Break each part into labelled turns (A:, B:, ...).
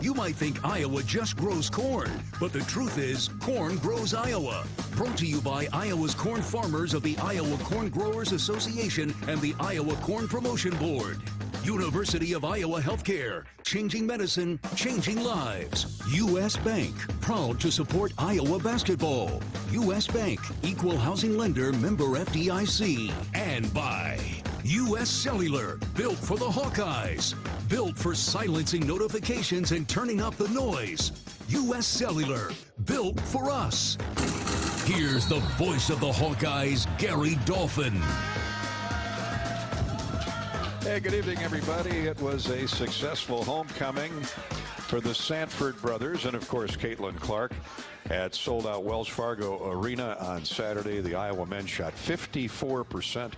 A: You might think Iowa just grows corn, but the truth is, corn grows Iowa. Brought to you by Iowa's corn farmers of the Iowa Corn Growers Association and the Iowa Corn Promotion Board. University of Iowa Healthcare, changing medicine, changing lives. U.S. Bank, proud to support Iowa basketball. U.S. Bank, equal housing lender, member FDIC. And by U.S. Cellular, built for the Hawkeyes. Built for silencing notifications and turning up the noise. U.S. Cellular, built for us. Here's the voice of the Hawkeyes, Gary Dolphin.
B: Hey, good evening, everybody. It was a successful homecoming for the Sanford brothers and, of course, Caitlin Clark at sold-out Wells Fargo Arena on Saturday. The Iowa men shot 54%,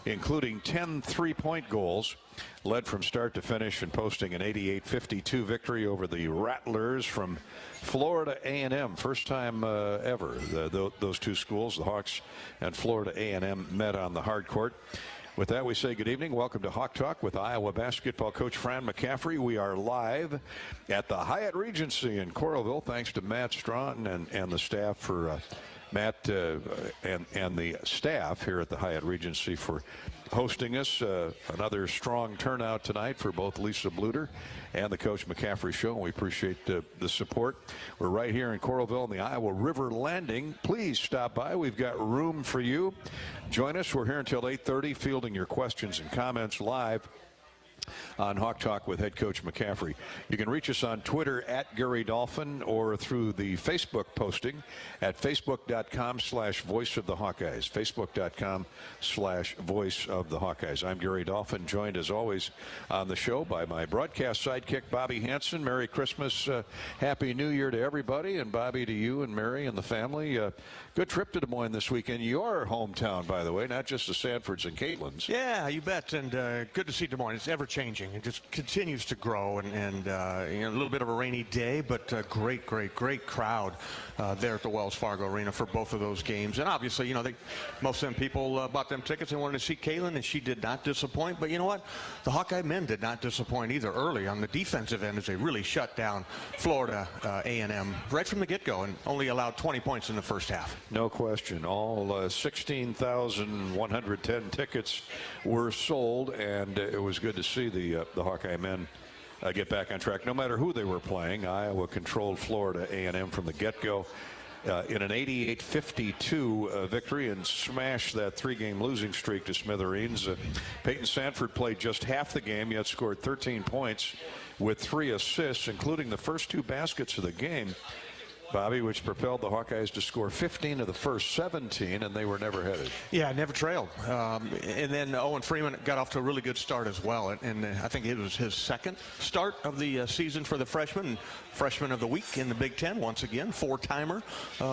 B: including 10 three-point goals, led from start to finish and posting an 88-52 victory over the Rattlers from Florida A&M. First time ever those two schools, the Hawks and Florida A&M, met on the hard court. With that, we say good evening. Welcome to Hawk Talk with Iowa basketball coach Fran McCaffery. We are live at the Hyatt Regency in Coralville. Thanks to Matt Strawn and the staff for Matt and the staff here at the Hyatt Regency for hosting us. Another strong turnout tonight for both Lisa Bluter and the Coach McCaffery Show, and we appreciate the support. We're right here in Coralville on the Iowa River Landing. Please stop by. We've got room for you. Join us. We're here until 8:30, fielding your questions and comments live on Hawk Talk with head coach McCaffery. You can reach us on Twitter at Gary Dolphin or through the Facebook posting at facebook.com/voice of the Hawkeyes. Facebook.com/voice of the Hawkeyes. I'm Gary Dolphin, joined as always on the show by my broadcast sidekick, Bobby Hansen. Merry Christmas, Happy New Year to everybody, and Bobby, to you and Mary and the family. Good trip to Des Moines this weekend. Your hometown, by the way, not just the Sanfords and Caitlins.
C: Yeah, you bet, and good to see Des Moines. It's ever-changing. It just continues to grow, and you know, a little bit of a rainy day, but great crowd there at the Wells Fargo Arena for both of those games. And obviously, you know, most of them people bought them tickets and wanted to see Caitlin, and she did not disappoint. But you know what? The Hawkeye men did not disappoint either early on the defensive end as they really shut down Florida A&M right from the get-go and only allowed 20 points in the first half.
B: No question. All 16,110 tickets were sold, and it was good to see the Hawkeye men get back on track. No matter who they were playing, Iowa controlled Florida A&M from the get-go in an 88-52 victory and smashed that three-game losing streak to smithereens. Peyton Sanford played just half the game, yet scored 13 points with 3 assists, including the first 2 baskets of the game, Bobby, which propelled the Hawkeyes to score 15 of the first 17, and they were never headed.
C: Yeah, never trailed. And then Owen Freeman got off to a really good start as well. And I think it was his second start of the season for the freshman. Freshman of the week in the Big Ten, once again, 4-timer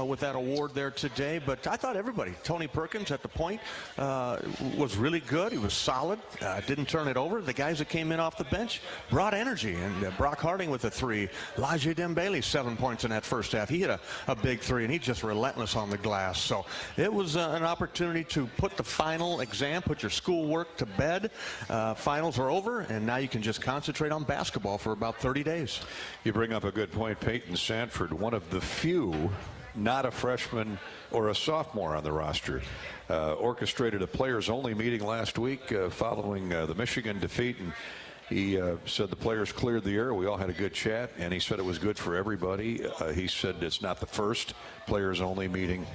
C: with that award there today. But I thought everybody, Tony Perkins at the point, was really good. He was solid, didn't turn it over. The guys that came in off the bench brought energy. And Brock Harding with a 3. Lajay Dembele, 7 points in that first half. He hit a big 3, and he's just relentless on the glass. So it was an opportunity to put the final exam, put your schoolwork to bed. Finals are over, and now you can just concentrate on basketball for about 30 days.
B: You bring up a good point. Peyton Sanford, one of the few not a freshman or a sophomore on the roster, orchestrated a players-only meeting last week following the Michigan defeat, and he said the players cleared the air. We all had a good chat, and he said it was good for everybody. He said it's not the first players-only meeting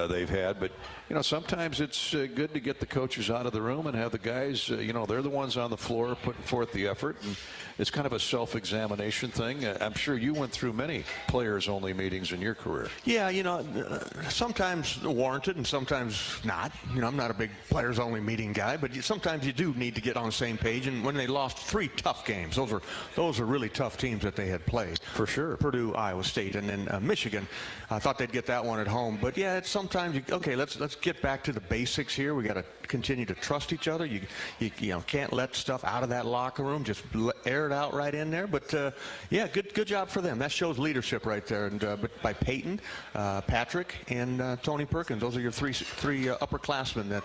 B: they've had, but you know, sometimes it's good to get the coaches out of the room and have the guys, you know, they're the ones on the floor putting forth the effort, and it's kind of a self-examination thing. I'm sure you went through many players-only meetings in your career.
C: Yeah, you know, sometimes warranted and sometimes not. You know, I'm not a big players-only meeting guy, but sometimes you do need to get on the same page. And when they lost 3 tough games, those are really tough teams that they had played.
B: For sure.
C: Purdue, Iowa State, and then Michigan. I thought they'd get that one at home. But yeah, it's sometimes okay, let's get back to the basics here. We got to continue to trust each other. You know, can't let stuff out of that locker room. Just air it out right in there. But yeah, good job for them. That shows leadership right there. And but by Peyton, Patrick, and Tony Perkins, those are your three upperclassmen that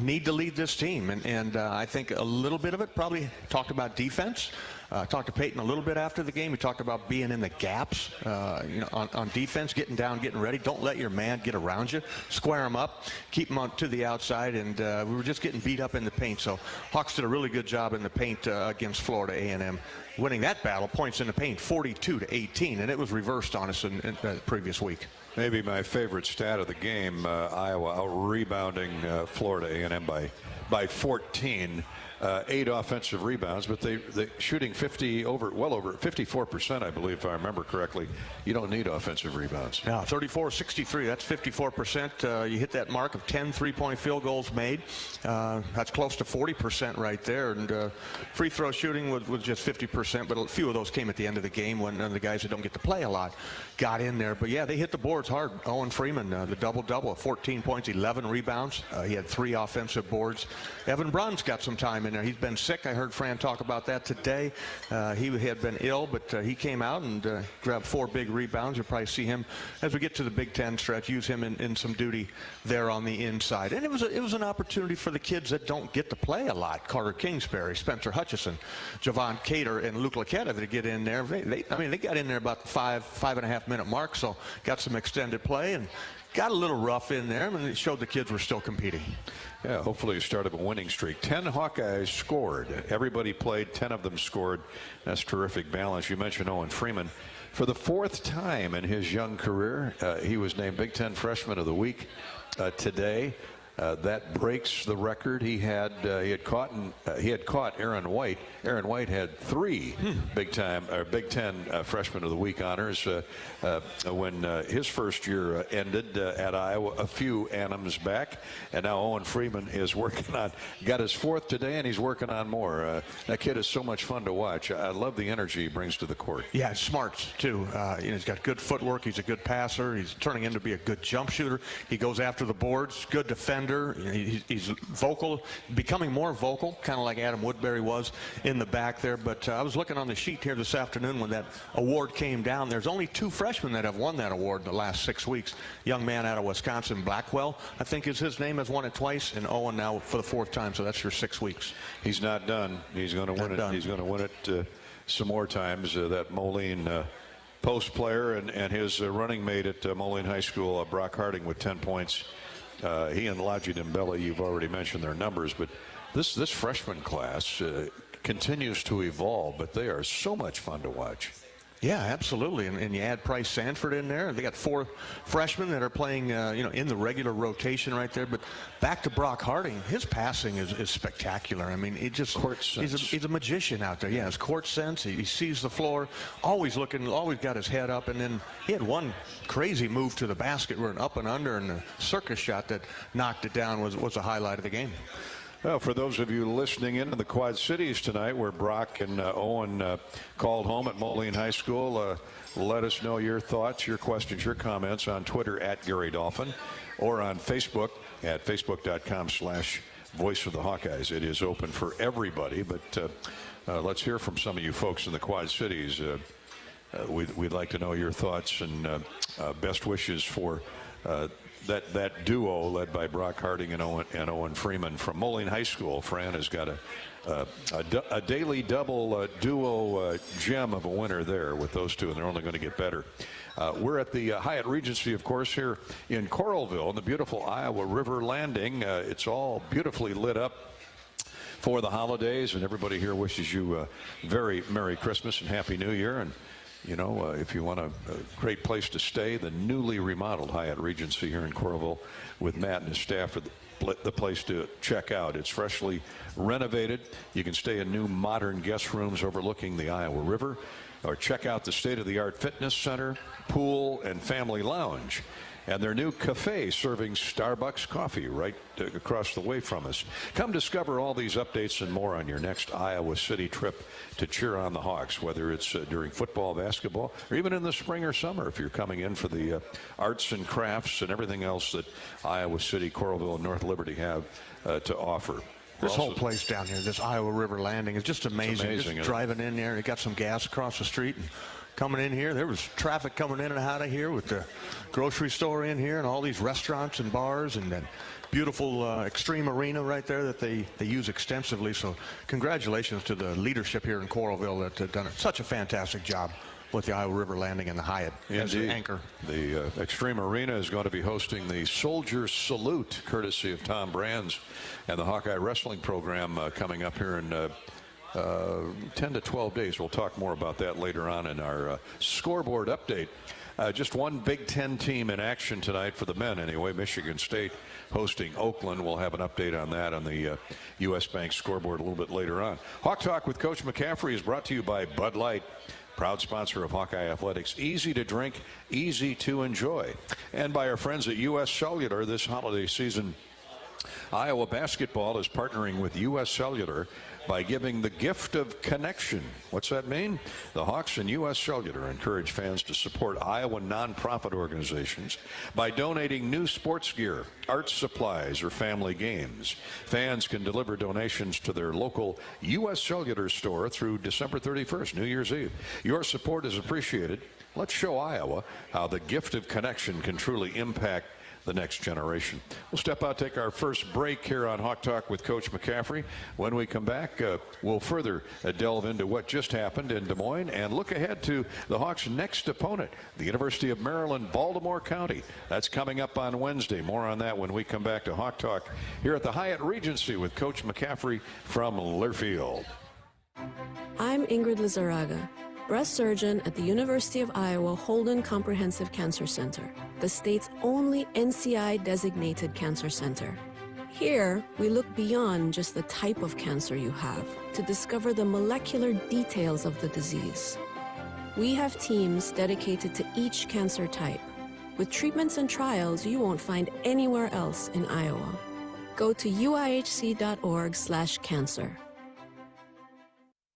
C: need to lead this team. And I think a little bit of it probably talked about defense. Talked to Peyton a little bit after the game. He talked about being in the gaps, on defense, getting down, getting ready. Don't let your man get around you. Square him up, keep him to the outside, and we were just getting beat up in the paint. So Hawks did a really good job in the paint against Florida A&M, winning that battle, points in the paint, 42-18, and it was reversed on us in the previous week.
B: Maybe my favorite stat of the game, Iowa out-rebounding Florida A&M by 14. 8 offensive rebounds, but they shooting well over 54%, I believe, if I remember correctly. You don't need offensive rebounds.
C: Yeah, 34-63. That's 54%. You hit that mark of 10 3-point field goals made. That's close to 40% right there. And free throw shooting was just 50%, but a few of those came at the end of the game when the guys that don't get to play a lot got in there. But yeah, they hit the boards hard. Owen Freeman, the double-double, 14 points, 11 rebounds. He had 3 offensive boards. Evan Brunn's got some time in there. He's been sick. I heard Fran talk about that today. He had been ill, but he came out and grabbed 4 big rebounds. You'll probably see him as we get to the Big Ten stretch, use him in some duty there on the inside. And it was an opportunity for the kids that don't get to play a lot. Carter Kingsbury, Spencer Hutchison, Javon Cater, and Luke Laquetta to get in there. They got in there about the 5.5 minute mark, so got some extended play and got a little rough in there, and it showed the kids were still competing.
B: Yeah, hopefully start of a winning streak. 10 Hawkeyes scored. Everybody played, 10 of them scored. That's terrific balance. You mentioned Owen Freeman. For the 4th time in his young career, he was named Big Ten Freshman of the Week today. That breaks the record. He had caught Aaron White. Aaron White had 3 Big Ten Freshman of the Week honors when his first year ended at Iowa a few annums back, and now Owen Freeman is got his 4th today, and he's working on more. That kid is so much fun to watch. I love the energy he brings to the court.
C: Yeah, smarts too. He's got good footwork. He's a good passer. He's turning into be a good jump shooter. He goes after the boards. Good defender. He's vocal, becoming more vocal, kind of like Adam Woodbury was in the back there. But I was looking on the sheet here this afternoon when that award came down. There's only 2 freshmen that have won that award in the last 6 weeks. Young man out of Wisconsin, Blackwell, I think is his name, has won it twice, and Owen now for the 4th time. So that's your 6 weeks.
B: He's not done. He's going to win it. He's going to win it some more times. That Moline post player and his running mate at Moline High School, Brock Harding, with 10 points. He and Laji Dembele, you've already mentioned their numbers, but this freshman class continues to evolve, but they are so much fun to watch.
C: Yeah, absolutely. And you add Price Sanford in there. They got 4 freshmen that are playing, in the regular rotation right there. But back to Brock Harding, his passing is spectacular. I mean, he's a magician out there. Yeah, his court sense. He sees the floor, always got his head up. And then he had one crazy move to the basket where an up and under and a circus shot that knocked it down was a highlight of the game.
B: Well, for those of you listening in the Quad Cities tonight, where Brock and Owen called home at Moline High School, let us know your thoughts, your questions, your comments on Twitter at Gary Dolphin or on Facebook at facebook.com/Voice of the Hawkeyes. It is open for everybody, but let's hear from some of you folks in the Quad Cities. We'd like to know your thoughts and best wishes for that duo led by Brock Harding and Owen Freeman from Moline High School. Fran has got a daily double duo gem of a winner there with those two, and they're only going to get better. We're at the Hyatt Regency, of course, here in Coralville, in the beautiful Iowa River Landing. It's all beautifully lit up for the holidays, and everybody here wishes you a very Merry Christmas and Happy New Year. And if you want a great place to stay, the newly remodeled Hyatt Regency here in Coralville with Matt and his staff are the place to check out. It's freshly renovated. You can stay in new modern guest rooms overlooking the Iowa River, or check out the state-of-the-art fitness center, pool, and family lounge. And their new cafe serving Starbucks coffee right across the way from us. Come discover all these updates and more on your next Iowa City trip to cheer on the Hawks, whether it's during football, basketball, or even in the spring or summer if you're coming in for the arts and crafts and everything else that Iowa City, Coralville, and North Liberty have to offer.
C: This whole place down here, this Iowa River Landing, is just amazing.
B: It's amazing,
C: just driving in there, they got some gas across the street. And coming in here. There was traffic coming in and out of here with the grocery store in here and all these restaurants and bars and that beautiful Extreme Arena right there that they use extensively. So congratulations to the leadership here in Coralville that have done such a fantastic job with the Iowa River Landing and the Hyatt as an anchor.
B: The Extreme Arena is going to be hosting the Soldier Salute, courtesy of Tom Brands and the Hawkeye Wrestling program coming up here in 10 to 12 days. We'll talk more about that later on in our scoreboard update. Just one Big Ten team in action tonight for the men anyway. Michigan State hosting Oakland. We'll have an update on that on the U.S. Bank scoreboard a little bit later on. Hawk Talk with Coach McCaffery is brought to you by Bud Light, proud sponsor of Hawkeye Athletics. Easy to drink, easy to enjoy. And by our friends at U.S. Cellular this holiday season. Iowa basketball is partnering with U.S. Cellular by giving the gift of connection. What's that mean? The Hawks and U.S. Cellular encourage fans to support Iowa nonprofit organizations by donating new sports gear, art supplies, or family games. Fans can deliver donations to their local U.S. Cellular store through December 31st, New Year's Eve. Your support is appreciated. Let's show Iowa how the gift of connection can truly impact the next generation. We'll step out, take our first break here on Hawk Talk with Coach McCaffery. When we come back, we'll further delve into what just happened in Des Moines and look ahead to the Hawks' next opponent, the University of Maryland, Baltimore County. That's coming up on Wednesday. More on that when we come back to Hawk Talk here at the Hyatt Regency with Coach McCaffery from Learfield.
D: I'm Ingrid Lizarraga, breast surgeon at the University of Iowa Holden Comprehensive Cancer Center, the state's only NCI-designated cancer center. Here, we look beyond just the type of cancer you have to discover the molecular details of the disease. We have teams dedicated to each cancer type, with treatments and trials you won't find anywhere else in Iowa. Go to uihc.org/cancer.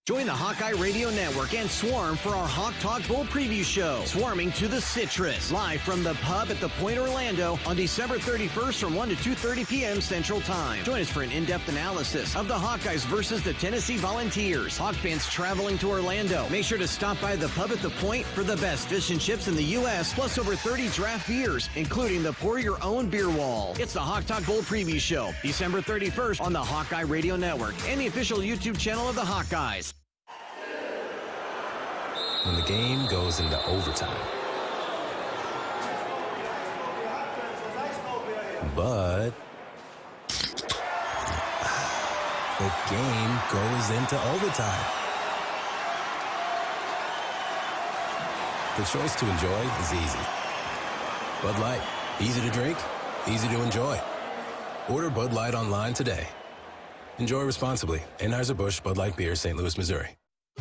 E: Join the Hawkeye Radio Network and Swarm for our Hawk Talk Bowl Preview Show. Swarming to the Citrus, live from the pub at the Point Orlando on December 31st from 1 to 2:30 p.m. Central Time. Join us for an in-depth analysis of the Hawkeyes versus the Tennessee Volunteers. Hawk fans traveling to Orlando, make sure to stop by the pub at the Point for the best fish and chips in the U.S., plus over 30 draft beers, including the Pour Your Own Beer Wall. It's the Hawk Talk Bowl Preview Show, December 31st on the Hawkeye Radio Network and the official YouTube channel of the Hawkeyes.
F: When the game goes into overtime. But the game goes into overtime. The choice to enjoy is easy. Bud Light, easy to drink, easy to enjoy. Order Bud Light online today. Enjoy responsibly. Anheuser-Busch Bud Light Beer, St. Louis, Missouri.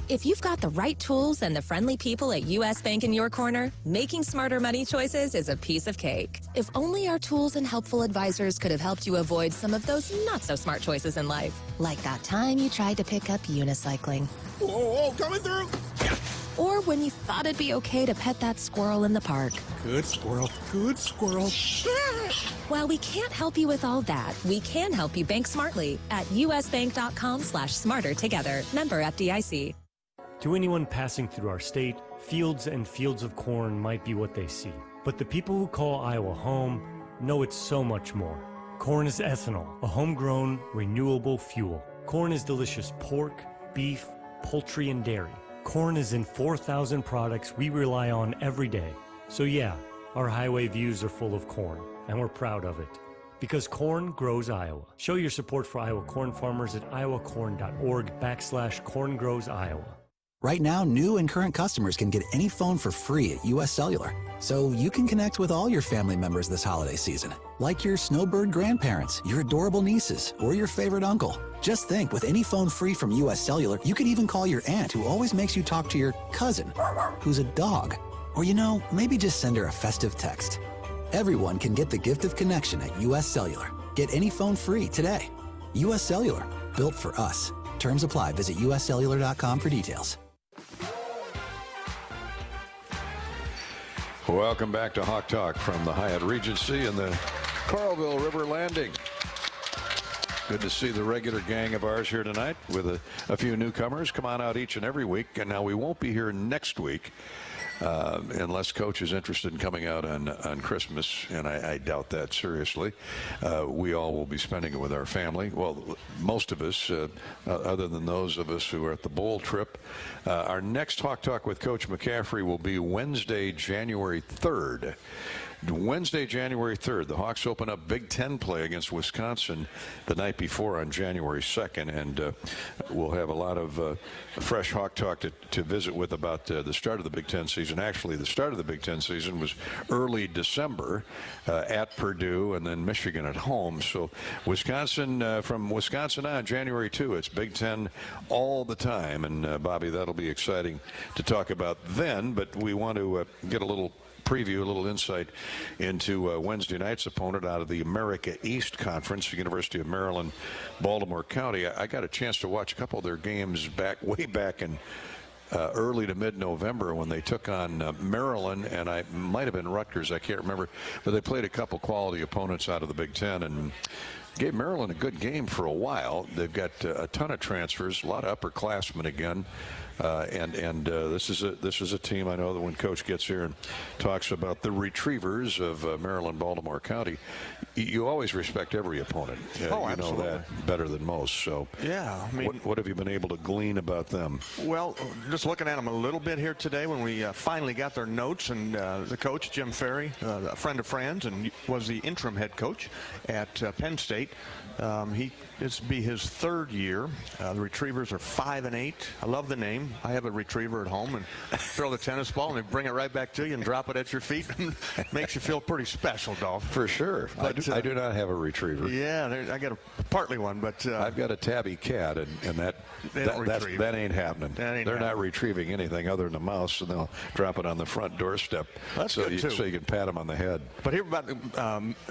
G: If you've got the right tools and the friendly people at U.S. Bank in your corner, making smarter money choices is a piece of cake. If only our tools and helpful advisors could have helped you avoid some of those not-so-smart choices in life. Like that time you tried to pick up unicycling.
H: Whoa, coming through!
G: Or when you thought it'd be okay to pet that squirrel in the park.
H: Good squirrel, good squirrel.
G: While we can't help you with all that, we can help you bank smartly at usbank.com/smarter together. Member FDIC.
I: To anyone passing through our state, fields and fields of corn might be what they see. But the people who call Iowa home know it's so much more. Corn is ethanol, a homegrown, renewable fuel. Corn is delicious pork, beef, poultry, and dairy. Corn is in 4,000 products we rely on every day. So yeah, our highway views are full of corn, and we're proud of it. Because corn grows Iowa. Show your support for Iowa corn farmers at iowacorn.org/corngrowsiowa.
J: Right now, new and current customers can get any phone for free at U.S. Cellular. So you can connect with all your family members this holiday season, like your snowbird grandparents, your adorable nieces, or your favorite uncle. Just think, with any phone free from U.S. Cellular, you could even call your aunt who always makes you talk to your cousin, who's a dog. Or, you know, maybe just send her a festive text. Everyone can get the gift of connection at U.S. Cellular. Get any phone free today. U.S. Cellular, built for us. Terms apply. Visit uscellular.com for details.
B: Welcome back to Hawk Talk from the Hyatt Regency and the Coralville River Landing. Good to see the regular gang of ours here tonight with a few newcomers. Come on out each and every week. And now we won't be here next week unless Coach is interested in coming out on Christmas, and I doubt that seriously. We all will be spending it with our family. Well, most of us, other than those of us who are at the bowl trip. Our next Hawk Talk with Coach McCaffery will be Wednesday, January 3rd. Wednesday, January 3rd, the Hawks open up Big Ten play against Wisconsin the night before on January 2nd, and we'll have a lot of fresh Hawk Talk to visit with about the start of the Big Ten season. Actually, the start of the Big Ten season was early December at Purdue and then Michigan at home. So Wisconsin, from Wisconsin on, January 2, it's Big Ten all the time, and Bobby, that'll be exciting to talk about then, but we want to get a little preview, a little insight into Wednesday night's opponent out of the America East Conference, the University of Maryland, Baltimore County. I got a chance to watch a couple of their games way back in early to mid-November when they took on Maryland, and I might have been Rutgers, I can't remember, but they played a couple quality opponents out of the Big Ten and gave Maryland a good game for a while. They've got a ton of transfers, a lot of upperclassmen again. This is a team I know that when Coach gets here and talks about the retrievers of Maryland, Baltimore County, you always respect every opponent.
C: Oh,
B: you know that better than most. So
C: yeah, I mean,
B: what have you been able to glean about them?
C: Well, just looking at them a little bit here today when we finally got their notes, and the coach, Jim Ferry, a friend of Fran's and was the interim head coach at Penn State. This will be his third year. The Retrievers are 5-8. I love the name. I have a retriever at home, and throw the tennis ball and they bring it right back to you and drop it at your feet. Makes you feel pretty special, Dolph.
B: For sure. But, I do not have a retriever.
C: Yeah, I got partly one, but
B: I've got a tabby cat, and that ain't happening. They're not retrieving anything other than a mouse, and they'll drop it on the front doorstep.
C: That's
B: so
C: good too.
B: So you can pat them on the head.
C: But here about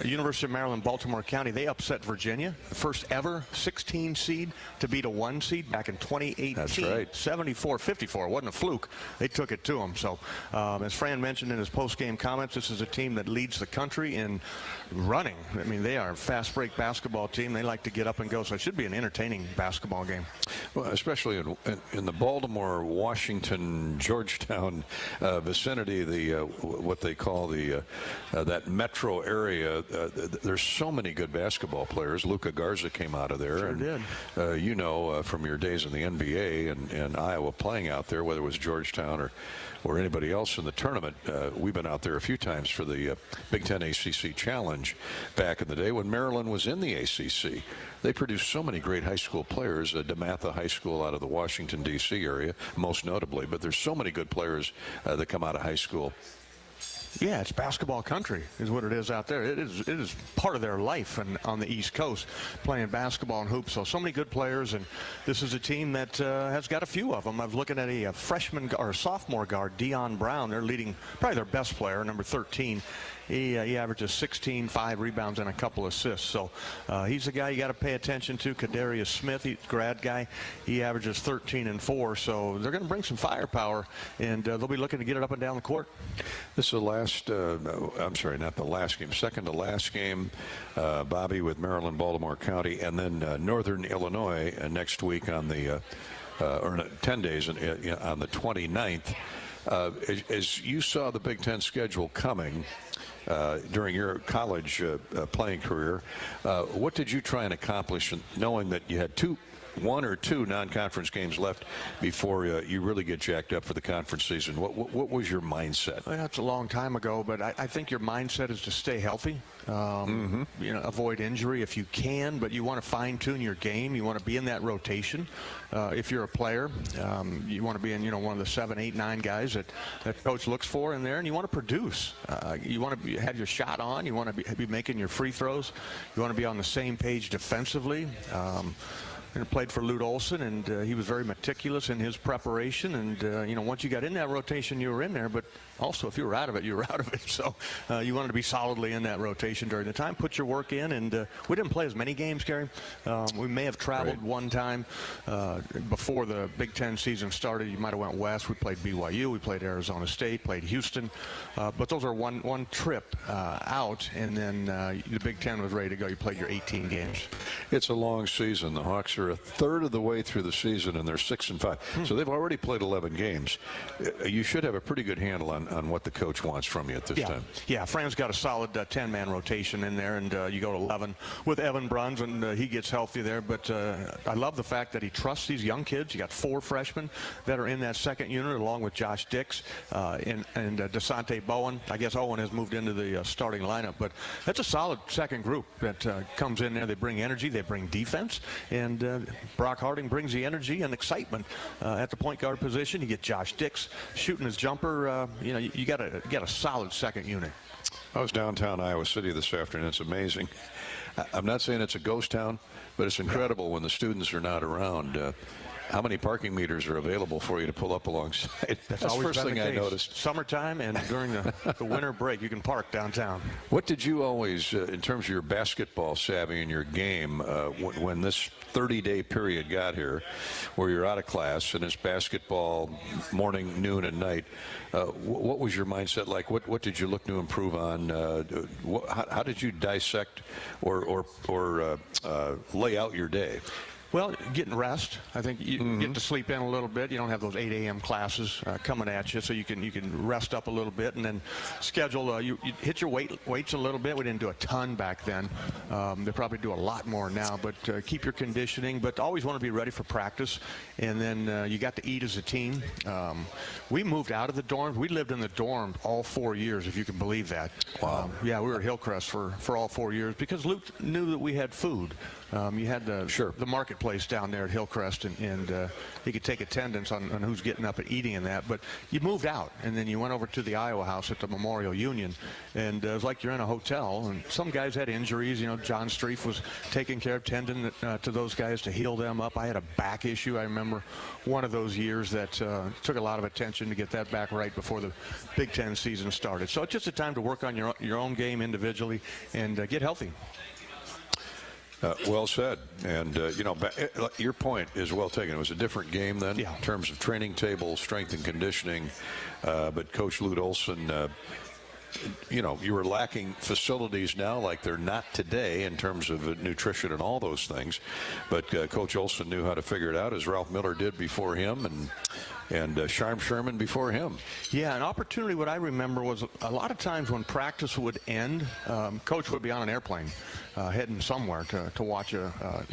C: University of Maryland, Baltimore County, they upset Virginia, the first ever 16 seed to beat a 1 seed back in 2018.
B: That's right.
C: 74-54. It wasn't a fluke. They took it to them. So as Fran mentioned in his post-game comments, this is a team that leads the country in running. I mean, they are a fast break basketball team. They like to get up and go. So it should be an entertaining basketball game.
B: Well, especially in the Baltimore, Washington, Georgetown vicinity, the what they call the that metro area. There's so many good basketball players. Luka Garza came out of there.
C: Sure
B: and,
C: did.
B: From your days in the NBA and Iowa playing out there, whether it was Georgetown or anybody else in the tournament, we've been out there a few times for the Big Ten ACC Challenge back in the day when Maryland was in the ACC. They produced so many great high school players, DeMatha High School out of the Washington, D.C. area, most notably. But there's so many good players that come out of high school.
C: Yeah, it's basketball country is what it is out there. It is part of their life on the East Coast, playing basketball and hoops. So many good players, and this is a team that has got a few of them. I was looking at a freshman or sophomore guard, Dion Brown. They're leading, probably their best player, number 13. He averages 16, 5 rebounds, and a couple assists. So he's a guy you got to pay attention to. Kadarius Smith, he's a grad guy. He averages 13 and 4. So they're going to bring some firepower, and they'll be looking to get it up and down the court.
B: This is the last, I'm sorry, not the last game, second to last game, Bobby, with Maryland, Baltimore County, and then Northern Illinois next week on the, or 10 days on the 29th. As you saw the Big Ten schedule coming, during your college playing career, what did you try and accomplish, knowing that you had one or two non-conference games left before you really get jacked up for the conference season? What was your mindset?
C: Well, that's a long time ago, but I think your mindset is to stay healthy. Avoid injury if you can, but you want to fine-tune your game. You want to be in that rotation. If you're a player, you want to be in one of the 7, 8, 9 guys that coach looks for in there, and you want to produce. You want to have your shot on. You want to be making your free throws. You want to be on the same page defensively. and played for Lute Olson, and he was very meticulous in his preparation. And, you know, once you got in that rotation, you were in there. But also, if you were out of it, you were out of it. So you wanted to be solidly in that rotation during the time. Put your work in. And we didn't play as many games, Gary. We may have traveled one time before the Big Ten season started. You might have went west. We played BYU. We played Arizona State. Played Houston. But those are one trip out. And then the Big Ten was ready to go. You played your 18 games.
B: It's a long season. The Hawks are a third of the way through the season, and they're 6-5. So they've already played 11 games. You should have a pretty good handle on what the coach wants from you at this time.
C: Yeah, Fran's got a solid 10-man rotation in there, and you go to 11 with Evan Bruns, and he gets healthy there. But I love the fact that he trusts these young kids. You got 4 freshmen that are in that second unit, along with Josh Dix and DeSante Bowen. I guess Owen has moved into the starting lineup, but that's a solid second group that comes in there. They bring energy, they bring defense, and Brock Harding brings the energy and excitement at the point guard position. You get Josh Dix shooting his jumper. You know, you got a solid second unit.
B: I was downtown Iowa City this afternoon. It's amazing. I'm not saying it's a ghost town, but it's incredible when the students are not around. How many parking meters are available for you to pull up alongside? That's the first thing I noticed.
C: Summertime and during the winter break, you can park downtown.
B: What did you always, in terms of your basketball savvy in your game, when this 30-day period got here, where you're out of class and it's basketball morning, noon, and night, what was your mindset like? What did you look to improve on? How did you dissect or lay out your day?
C: Well, getting rest. I think you get to sleep in a little bit. You don't have those 8 a.m. classes coming at you, so you can rest up a little bit, and then schedule. You hit your weights a little bit. We didn't do a ton back then. They probably do a lot more now, but keep your conditioning. But always want to be ready for practice. And then you got to eat as a team. We moved out of the dorms. We lived in the dorm all 4 years, if you can believe that.
B: Wow.
C: Yeah, we were at Hillcrest for all 4 years because Luke knew that we had food. You had the marketplace down there at Hillcrest, and he could take attendance on who's getting up and eating in that. But you moved out, and then you went over to the Iowa House at the Memorial Union, and it was like you're in a hotel. And some guys had injuries. You know, John Streif was taking care of, tending to those guys to heal them up. I had a back issue. I remember one of those years that took a lot of attention to get that back right before the Big Ten season started. So it's just a time to work on your own game individually and get healthy.
B: Well said. And, you know, your point is well taken. It was a different game then in terms of training table, strength and conditioning. But Coach Lute Olson, you know, you were lacking facilities now like they're not today in terms of nutrition and all those things. But Coach Olson knew how to figure it out, as Ralph Miller did before him, and Sharm Sherman before him. Yeah,
C: an opportunity, what I remember was a lot of times when practice would end, Coach would be on an airplane heading somewhere to watch the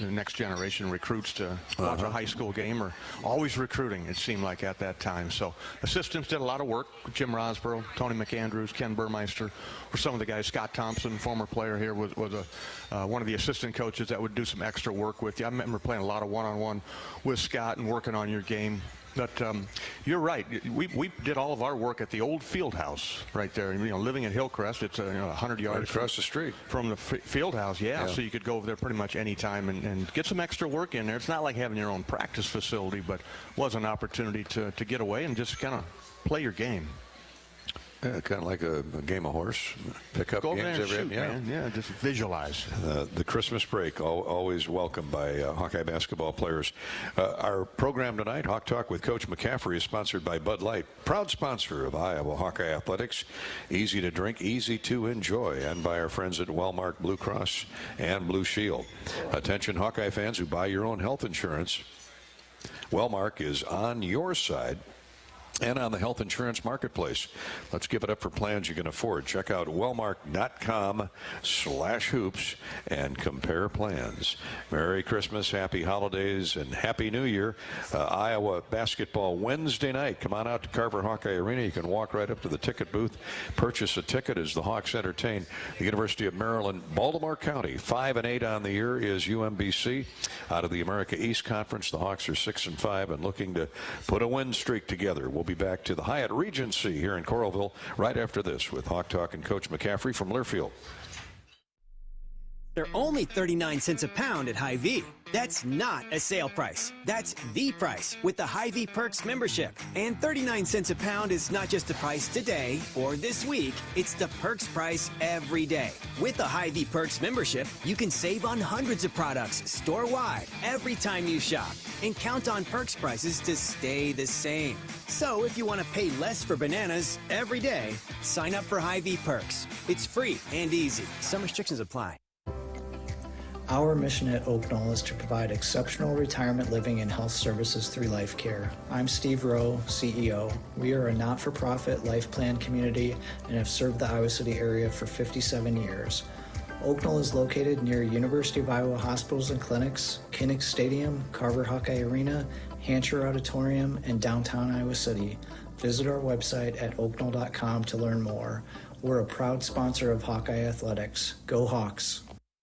C: next generation recruits to watch a high school game, or always recruiting, it seemed like at that time. So assistants did a lot of work. Jim Rosborough, Tony McAndrews, Ken Burmeister were some of the guys. Scott Thompson, former player here, was one of the assistant coaches that would do some extra work with you. I remember playing a lot of one-on-one with Scott and working on your game. But you're right. We did all of our work at the old field house right there. You know, living at Hillcrest, it's 100 yards
B: right across the street
C: from the field house. Yeah, so you could go over there pretty much any time and get some extra work in there. It's not like having your own practice facility, but was an opportunity to get away and just kind of play your game.
B: Yeah, kind of like a game of horse, pick up games every
C: day. Yeah, just visualize.
B: The Christmas break, always welcome by Hawkeye basketball players. Our program tonight, Hawk Talk with Coach McCaffery, is sponsored by Bud Light, proud sponsor of Iowa Hawkeye Athletics. Easy to drink, easy to enjoy, and by our friends at Wellmark Blue Cross and Blue Shield. Attention Hawkeye fans who buy your own health insurance. Wellmark is on your side and on the health insurance marketplace. Let's give it up for plans you can afford. Check out wellmark.com/hoops and compare plans. Merry Christmas, happy holidays, and happy New Year. Iowa basketball Wednesday night. Come on out to Carver Hawkeye Arena. You can walk right up to the ticket booth, purchase a ticket as the Hawks entertain the University of Maryland, Baltimore County. 5-8 on the year is UMBC. Out of the America East Conference, the Hawks are 6-5 and looking to put a win streak together. We'll be back to the Hyatt Regency here in Coralville right after this with Hawk Talk and Coach McCaffery from Learfield.
E: They're only 39 cents a pound at Hy-Vee. That's not a sale price. That's the price with the Hy-Vee Perks membership. And 39 cents a pound is not just the price today or this week. It's the Perks price every day. With the Hy-Vee Perks membership, you can save on hundreds of products store-wide every time you shop. And count on Perks prices to stay the same. So if you want to pay less for bananas every day, sign up for Hy-Vee Perks. It's free and easy. Some restrictions apply.
K: Our mission at Oak Knoll is to provide exceptional retirement living and health services through life care. I'm Steve Rowe, CEO. We are a not-for-profit life plan community and have served the Iowa City area for 57 years. Oak Knoll is located near University of Iowa hospitals and clinics, Kinnick Stadium, Carver Hawkeye Arena, Hancher Auditorium, and downtown Iowa City. Visit our website at oakknoll.com to learn more. We're a proud sponsor of Hawkeye Athletics. Go Hawks!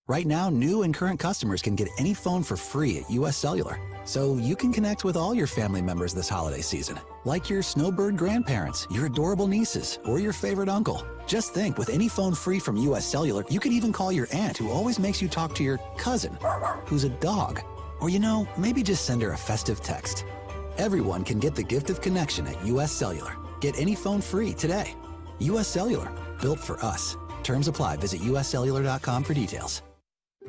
J: Right now, new and current customers can get any phone for free at US Cellular. So you can connect with all your family members this holiday season, like your snowbird grandparents, your adorable nieces, or your favorite uncle. Just think, with any phone free from US Cellular, you can even call your aunt who always makes you talk to your cousin, who's a dog. Or, you know, maybe just send her a festive text. Everyone can get the gift of connection at US Cellular. Get any phone free today. US Cellular, built for us. Terms apply. Visit uscellular.com for details.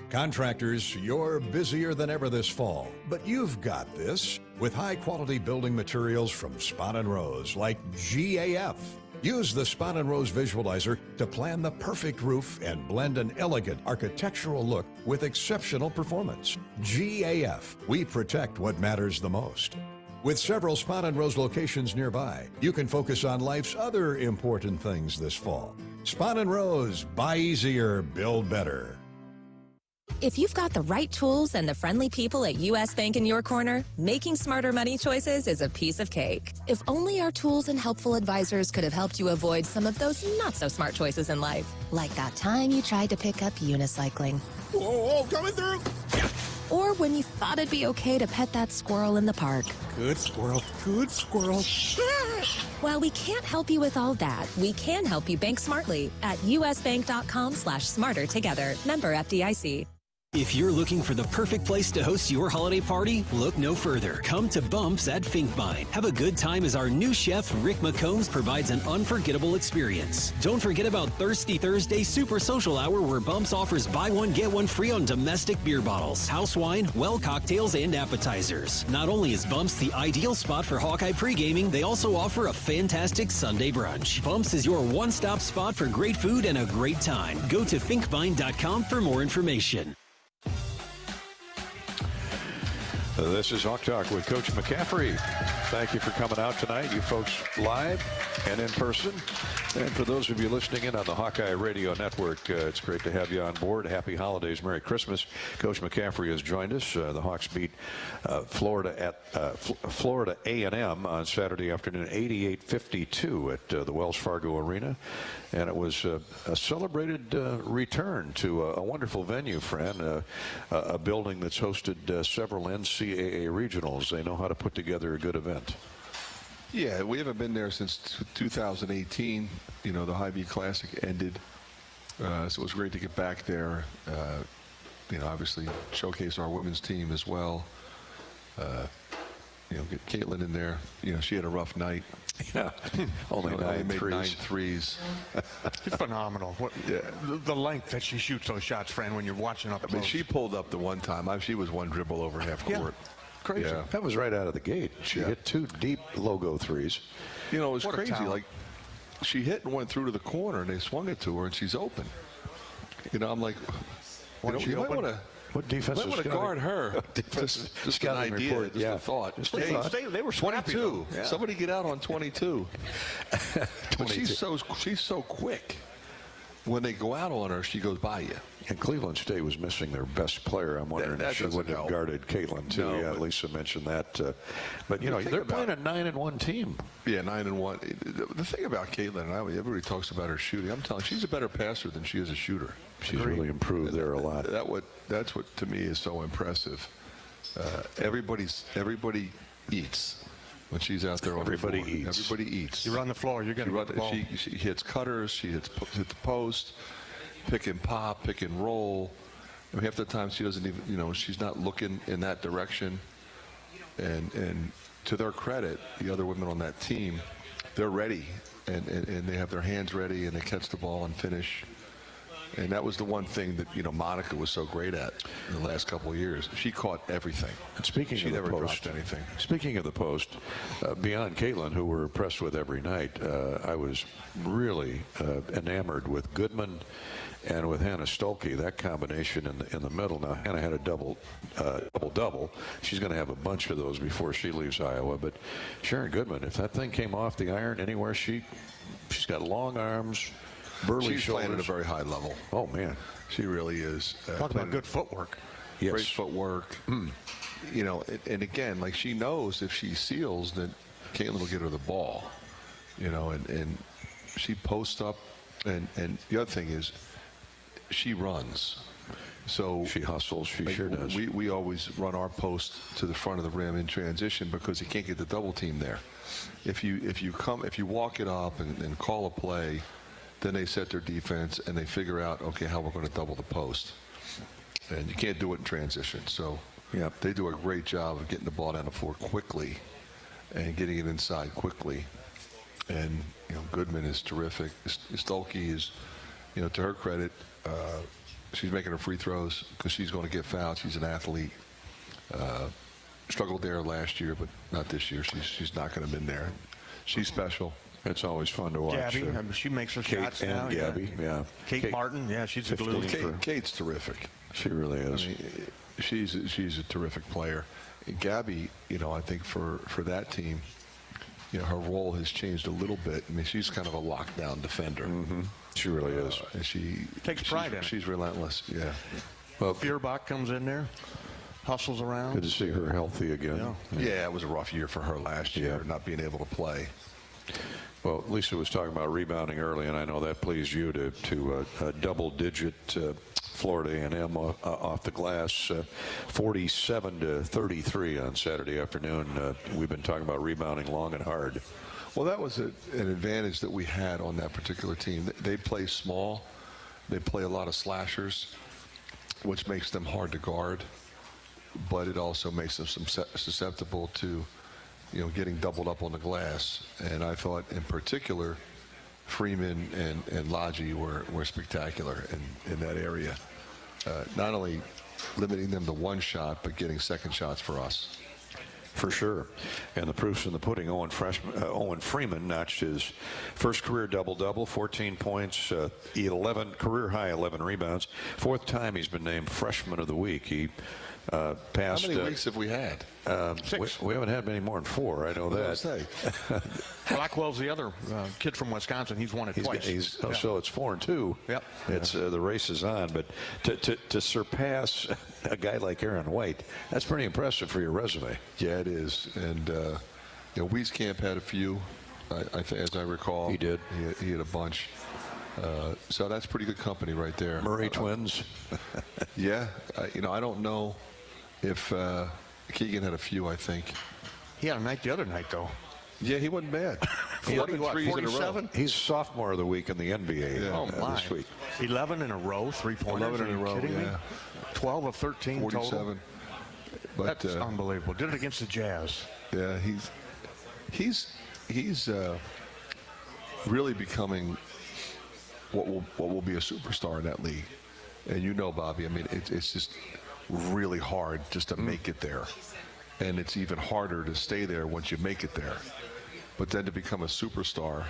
B: Contractors, you're busier than ever this fall, but you've got this with high-quality building materials from Spahn & Rose, like GAF. Use the Spahn & Rose Visualizer to plan the perfect roof and blend an elegant architectural look with exceptional performance. GAF, we protect what matters the most. With several Spahn & Rose locations nearby, you can focus on life's other important things this fall. Spahn & Rose, buy easier, build better.
G: If you've got the right tools and the friendly people at U.S. Bank in your corner, making smarter money choices is a piece of cake. If only our tools and helpful advisors could have helped you avoid some of those not-so-smart choices in life. Like that time you tried to pick up unicycling.
H: Whoa, coming through!
G: Or when you thought it'd be okay to pet that squirrel in the park.
H: Good squirrel, good squirrel.
G: While we can't help you with all that, we can help you bank smartly at usbank.com/smarter together. Member FDIC.
E: If you're looking for the perfect place to host your holiday party, look no further. Come to Bumps at Finkbine. Have a good time as our new chef, Rick McCombs, provides an unforgettable experience. Don't forget about Thirsty Thursday Super Social Hour, where Bumps offers buy one, get one free on domestic beer bottles, house wine, well cocktails, and appetizers. Not only is Bumps the ideal spot for Hawkeye pre-gaming, they also offer a fantastic Sunday brunch. Bumps is your one-stop spot for great food and a great time. Go to finkbine.com for more information.
B: This is Hawk Talk with Coach McCaffery. Thank you for coming out tonight, you folks live and in person. And for those of you listening in on the Hawkeye Radio Network, it's great to have you on board. Happy holidays, Merry Christmas. Coach McCaffery has joined us. The Hawks beat Florida A&M on Saturday afternoon, 88-52 at the Wells Fargo Arena. And it was a celebrated return to a wonderful venue, Fran, a building that's hosted several NCAA regionals. They know how to put together a good event.
L: Yeah, we haven't been there since 2018. You know, the Hy-Vee Classic ended. So it was great to get back there. You know, obviously showcase our women's team as well. You know, get Caitlin in there. You know, she had a rough night.
B: Yeah, only
L: made 9
B: threes.
L: threes.
C: It's phenomenal. The length that she shoots those shots, Fran, when you're watching up close.
L: I mean, she pulled up the one time. She was one dribble over half court.
C: Crazy.
L: Yeah.
B: That was right out of the gate. She hit 2 deep logo threes.
L: You know, it was
C: What a
L: crazy.
C: talent.
L: Like, she hit and went through to the corner, and they swung it to her, and she's open. You know, I'm like, you might want to.
B: What defense
L: I want to guard her. Just an idea, just a thought.
C: They were scrappy,
L: 22.
C: though. Yeah.
L: Somebody get out on 22. But she's so quick. When they go out on her, she goes by you.
B: And Cleveland State was missing their best player. I'm wondering if she wouldn't have guarded Caitlin, too.
L: No,
B: yeah, Lisa mentioned that. But, you know, they're playing a 9-1 team.
L: Yeah, 9-1. The thing about Caitlin, everybody talks about her shooting. I'm telling you, she's a better passer than she is a shooter.
B: She's really improved there a lot.
L: That's what to me is so impressive. Everybody eats when she's out there.
B: Everybody eats.
L: Everybody eats.
C: You're on the floor. You're going to run the ball.
L: She hits cutters. She hit the post, pick and pop, pick and roll. I mean, half the time she doesn't even, she's not looking in that direction. And to their credit, the other women on that team, they're ready, and they have their hands ready, and they catch the ball and finish. And that was the one thing that, Monica was so great at in the last couple of years. She caught everything.
B: And speaking
L: she
B: of
L: never
B: the post,
L: dropped anything.
B: Speaking of the post, beyond Caitlin, who we're impressed with every night, I was really enamored with Goodman and with Hannah Stolke. That combination in the middle. Now, Hannah had a double-double. She's going to have a bunch of those before she leaves Iowa. But Sharon Goodman, if that thing came off the iron anywhere, she's got long arms. Burly
L: She's
B: shoulders.
L: playing at a very high level.
B: Oh, man.
L: She really is.
C: Talk about good footwork.
B: Yes.
L: Great footwork. And again, like, she knows if she seals, then Caitlin will get her the ball. And she posts up. And the other thing is, she runs. So
B: she hustles. She sure does.
L: We always run our post to the front of the rim in transition because you can't get the double team there. If you walk it up and call a play, then they set their defense and they figure out, okay, how we're going to double the post. And you can't do it in transition. So they do a great job of getting the ball down the floor quickly and getting it inside quickly. And, Goodman is terrific. Stolke is, to her credit, she's making her free throws because she's going to get fouled. She's an athlete. Struggled there last year, but not this year. She's not going to been there. She's special.
B: It's always fun to watch.
C: Gabby, she makes her shots
B: and
C: now.
B: Gabby, yeah.
C: Kate Martin, she's a glue.
L: Kate's terrific.
B: She really is.
L: I mean, she's a terrific player. And Gabby, I think for that team, her role has changed a little bit. I mean, she's kind of a lockdown defender.
B: Mm-hmm. She really is.
L: And she
C: takes pride in it.
L: She's relentless. Yeah.
C: Well, Feuerbach comes in there, hustles around.
B: Good to see her healthy again.
L: Yeah, it was a rough year for her last year, not being able to play.
B: Well, Lisa was talking about rebounding early, and I know that pleased you to double-digit Florida A&M off the glass, 47-33 on Saturday afternoon. We've been talking about rebounding long and hard.
L: Well, that was an advantage that we had on that particular team. They play small. They play a lot of slashers, which makes them hard to guard, but it also makes them susceptible to getting doubled up on the glass. And I thought, in particular, Freeman and Lodgy were spectacular in that area. Not only limiting them to one shot, but getting second shots for us.
B: For sure. And the proof's in the pudding. Owen Freeman notched his first career double-double, 14 points, career-high 11 rebounds. Fourth time he's been named Freshman of the Week. He passed.
L: How many weeks have we had?
C: 6.
B: We haven't had many more than 4. I know that.
C: Blackwell's the other kid from Wisconsin. He's won it twice.
B: So it's 4 and 2.
C: Yep.
B: It's the race is on. But to surpass a guy like Aaron White, that's pretty impressive for your resume.
L: Yeah, it is. And Wieskamp had a few, as I recall.
B: He did.
L: He had a bunch. So that's pretty good company right there.
B: Murray twins.
L: Yeah. I don't know if Keegan had a few, I think.
C: He had a night the other night, though.
L: Yeah, he wasn't bad.
C: 47?
B: He's sophomore of the week in the NBA this week.
C: 11 in a row, 3-pointers.
L: 11 in a row,
C: me? 12 of 13
L: 47.
C: total.
L: But,
C: that's unbelievable. Did it against the Jazz.
L: Yeah, he's really becoming what will be a superstar in that league. And Bobby, I mean, it's just really hard just to make it there. And it's even harder to stay there once you make it there. But then to become a superstar,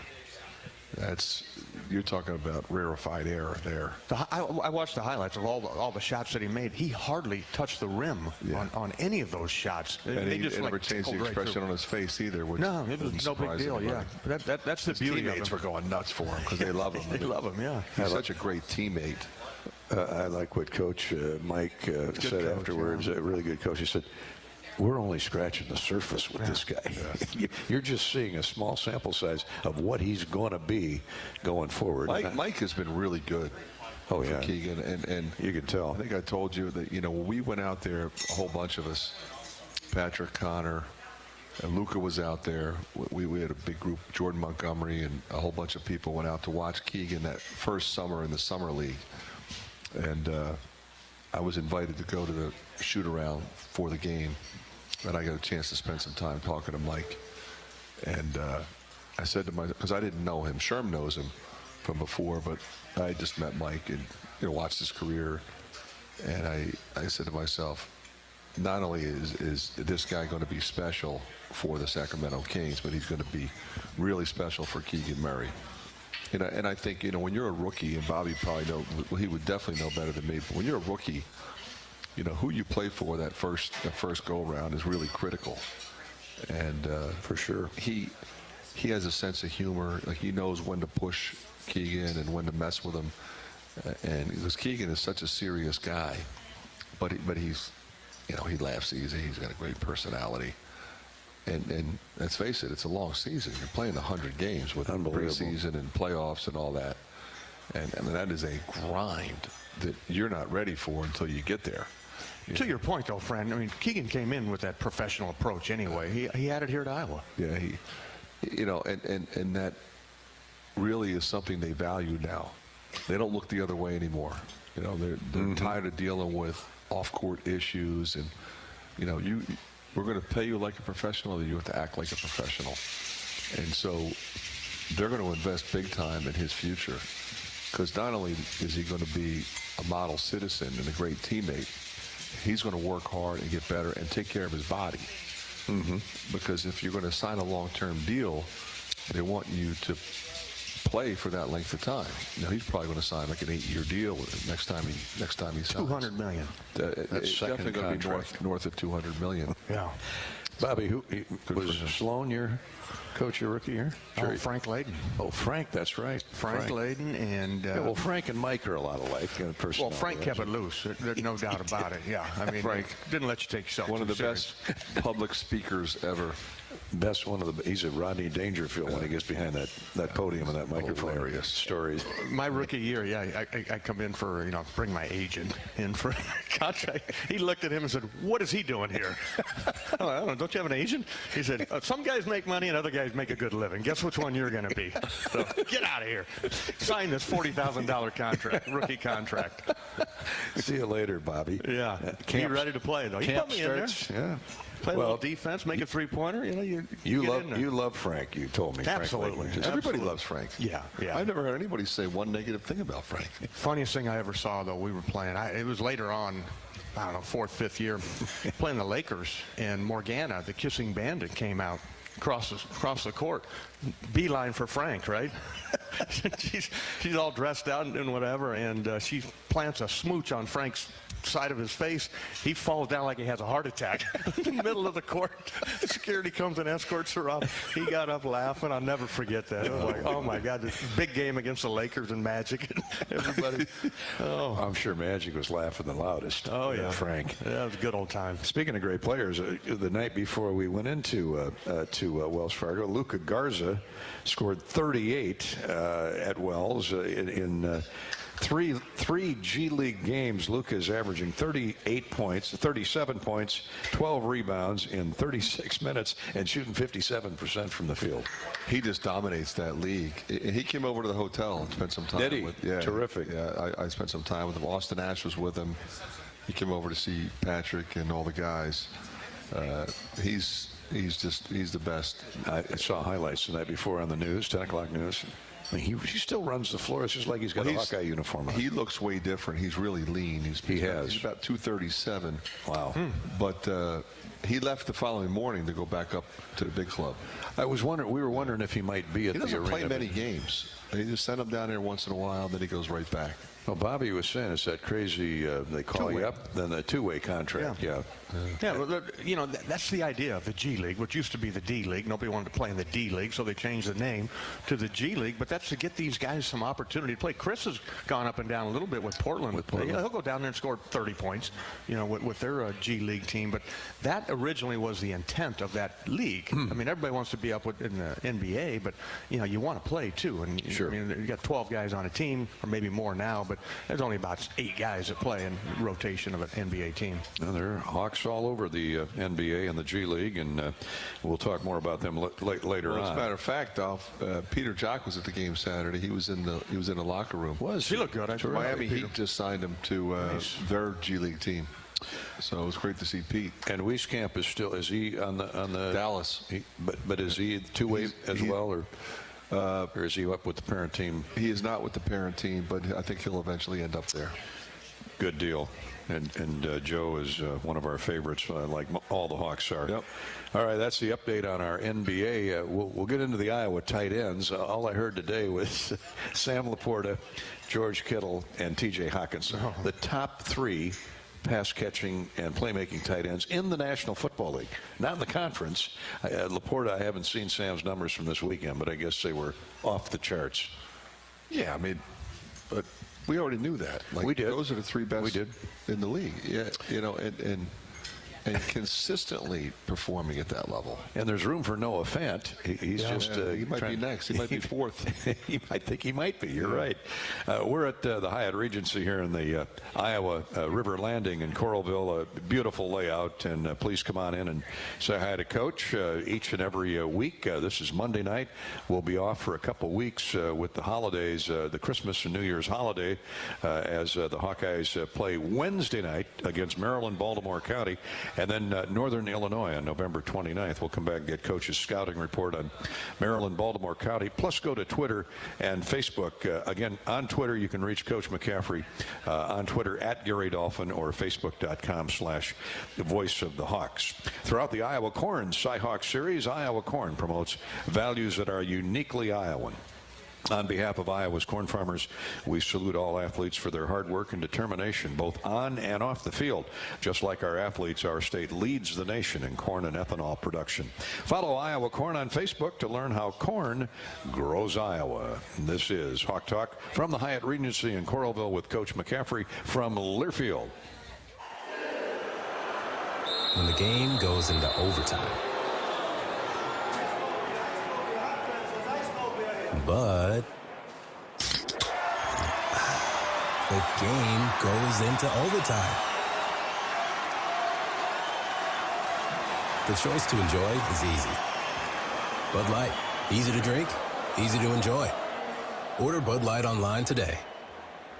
L: you're talking about rarefied air there.
C: I watched the highlights of all the shots that he made. He hardly touched the rim on any of those shots.
L: And he never changed the expression on his face either. Which
C: no, it was no big deal.
L: Anybody.
C: Yeah, that's the
L: his
C: beauty of him.
L: Teammates were going nuts for him because they love him.
C: They love him. Yeah,
L: he's such a great teammate.
B: I like what Coach Mike said afterwards. A really good coach. He said, we're only scratching the surface with this guy. Yeah. You're just seeing a small sample size of what he's going to be going forward.
L: Mike has been really good.
B: Oh, yeah.
L: Keegan. And
B: you can tell.
L: I think I told you that, when we went out there, a whole bunch of us, Patrick, Connor, and Luca was out there. We had a big group, Jordan Montgomery, and a whole bunch of people went out to watch Keegan that first summer in the Summer League. And I was invited to go to the shoot-around for the game, and I got a chance to spend some time talking to Mike. And I said to myself, because I didn't know him, Sherm knows him from before, but I had just met Mike and watched his career, and I said to myself, not only is this guy going to be special for the Sacramento Kings, but he's going to be really special for Keegan Murray. And I think, when you're a rookie, and Bobby probably he would definitely know better than me, but when you're a rookie, who you play for that first go-around is really critical. And
B: for sure,
L: he has a sense of humor. Like, he knows when to push Keegan and when to mess with him. And because Keegan is such a serious guy, but he's, he laughs easy. He's got a great personality. And let's face it, it's a long season. You're playing 100 games with preseason and playoffs and all that. And that is a grind that you're not ready for until you get there.
C: To your point, though, Fran, I mean, Keegan came in with that professional approach anyway. He had it here at Iowa.
L: Yeah, and that really is something they value now. They don't look the other way anymore. They're tired of dealing with off-court issues, and we're going to pay you like a professional, or you have to act like a professional. And so they're going to invest big time in his future, because not only is he going to be a model citizen and a great teammate, he's going to work hard and get better and take care of his body. Because if you're going to sign a long-term deal, they want you to play for that length of time. Now, he's probably going to sign like an 8-year deal next time he signs.
C: $200 million.
L: It's definitely going to be north of $200 million.
C: Yeah.
B: Bobby, who was Sloan your coach your rookie year?
C: Sure. Frank Layden.
B: Oh, Frank, that's right.
C: Frank Layden and
B: Frank and Mike are a lot alike.
C: Well, Frank kept it loose. There's no doubt about it. Yeah, I mean,
L: Frank
C: didn't let you take yourself
L: one of the
C: serious.
L: best public speakers ever.
B: He's a Rodney Dangerfield when he gets behind that podium and that microphone.
L: Hilarious
B: stories.
C: My rookie year, I come in for, bring my agent in for a contract. He looked at him and said, "What is he doing here?" I don't know, don't you have an agent? He said, "Some guys make money and other guys make a good living. Guess which one you're going to be? So get out of here. Sign this $40,000 contract, rookie contract."
B: See you later, Bobby.
C: Yeah. Be ready to play, though. You put me in there.
B: Yeah.
C: Play a little defense, make a three-pointer.
B: You love Frank. You told me.
C: Absolutely.
L: Everybody loves Frank.
C: Yeah.
L: I've never heard anybody say one negative thing about Frank.
C: Funniest thing I ever saw, though, we were playing. It was later on, I don't know, 4th, 5th year, playing the Lakers, and Morgana, the kissing bandit, came out across the court. Beeline for Frank, right? she's all dressed out and whatever, and she plants a smooch on Frank's side of his face. He falls down like he has a heart attack in the middle of the court. Security comes and escorts her up. He got up laughing. I'll never forget that. It was like, oh my God, this big game against the Lakers and Magic. Everybody. Oh,
B: I'm sure Magic was laughing the loudest.
C: Oh yeah,
B: Frank.
C: Yeah, it was a good old time.
B: Speaking of great players, the night before we went into Wells Fargo, Luka Garza scored 38 at Wells in three G League games. Luka is averaging 37 points, 12 rebounds in 36 minutes, and shooting 57% from the field.
L: He just dominates that league. He came over to the hotel and spent some time.
B: Did he?
L: Yeah,
B: terrific.
L: Yeah, I spent some time with him. Austin Ash was with him. He came over to see Patrick and all the guys. He's the best.
B: I saw highlights the night before on the news, 10 o'clock news. I mean, he still runs the floor. It's just like he's got a Hawkeye uniform on.
L: He looks way different. He's really lean. He's about 237.
B: Wow.
L: But he left the following morning to go back up to the big club.
B: We were wondering if he might be at the arena.
L: He doesn't play many games. They just send him down there once in a while, then he goes right back.
B: Well, Bobby was saying it's that crazy, they call you up, then the two-way contract. Yeah.
C: Well, that's the idea of the G League, which used to be the D League. Nobody wanted to play in the D League, so they changed the name to the G League. But that's to get these guys some opportunity to play. Chris has gone up and down a little bit with Portland. He'll go down there and score 30 points, with their G League team. But that originally was the intent of that league. I mean, everybody wants to be up in the NBA, but you want to play too. And
B: sure.
C: I mean, you got 12 guys on a team, or maybe more now. but there's only about 8 guys that play in rotation of an NBA team.
B: Well, there are Hawks all over the NBA and the G League, and we'll talk more about them later on.
L: As a matter of fact, Peter Jock was at the game Saturday. He was in the locker room.
C: He looked good.
L: Miami Heat just signed him to their G League team. So it was great to see Pete.
B: And Wieskamp is he on the
L: Dallas?
B: But is he two-way as well, or is he up with the parent team?
L: He is not with the parent team, but I think he'll eventually end up there.
B: Good deal. And Joe is one of our favorites, like all the Hawks are.
L: Yep.
B: All right, that's the update on our NBA. We'll get into the Iowa tight ends. All I heard today was Sam Laporta, George Kittle, and T.J. Hawkinson.
C: Oh.
B: The top 3 pass-catching and playmaking tight ends in the National Football League. Not in the conference. Laporta, I haven't seen Sam's numbers from this weekend, but I guess they were off the charts.
L: Yeah, I mean, but we already knew that. Like,
B: we did.
L: Those are the 3 best in the league. Yeah, and consistently performing at that level.
B: And there's room for Noah Fant. He
L: might be next. He might be 4th.
B: I think he might be. You're right. We're at the Hyatt Regency here in the Iowa River Landing in Coralville. A beautiful layout, and please come on in and say hi to Coach each and every week. This is Monday night. We'll be off for a couple weeks with the holidays, the Christmas and New Year's holiday, as the Hawkeyes play Wednesday night against Maryland, Baltimore County. And then Northern Illinois on November 29th. We'll come back and get Coach's scouting report on Maryland, Baltimore County. Plus go to Twitter and Facebook. Again, on Twitter, you can reach Coach McCaffery on Twitter at Gary Dolphin or Facebook.com/Voice of the Hawks. Throughout the Iowa Corn Cy-Hawk Series, Iowa Corn promotes values that are uniquely Iowan. On behalf of Iowa's corn farmers, we salute all athletes for their hard work and determination, both on and off the field. Just like our athletes, our state leads the nation in corn and ethanol production. Follow Iowa Corn on Facebook to learn how corn grows Iowa. This is Hawk Talk from the Hyatt Regency in Coralville with Coach McCaffery from Learfield.
F: When the game goes into overtime. But the game goes into overtime. The choice to enjoy is easy. Bud Light, easy to drink, easy to enjoy. Order Bud Light online today.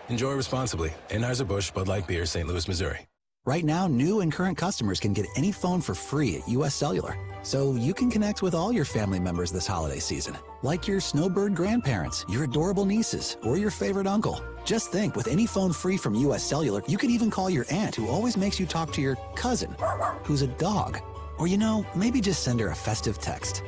F: Enjoy responsibly. Anheuser-Busch Bud Light Beer, St. Louis, Missouri.
J: Right now, new and current customers can get any phone for free at US Cellular. So you can connect with all your family members this holiday season, like your snowbird grandparents, your adorable nieces, or your favorite uncle. Just think, with any phone free from US Cellular, you could even call your aunt who always makes you talk to your cousin, who's a dog. Or, maybe just send her a festive text.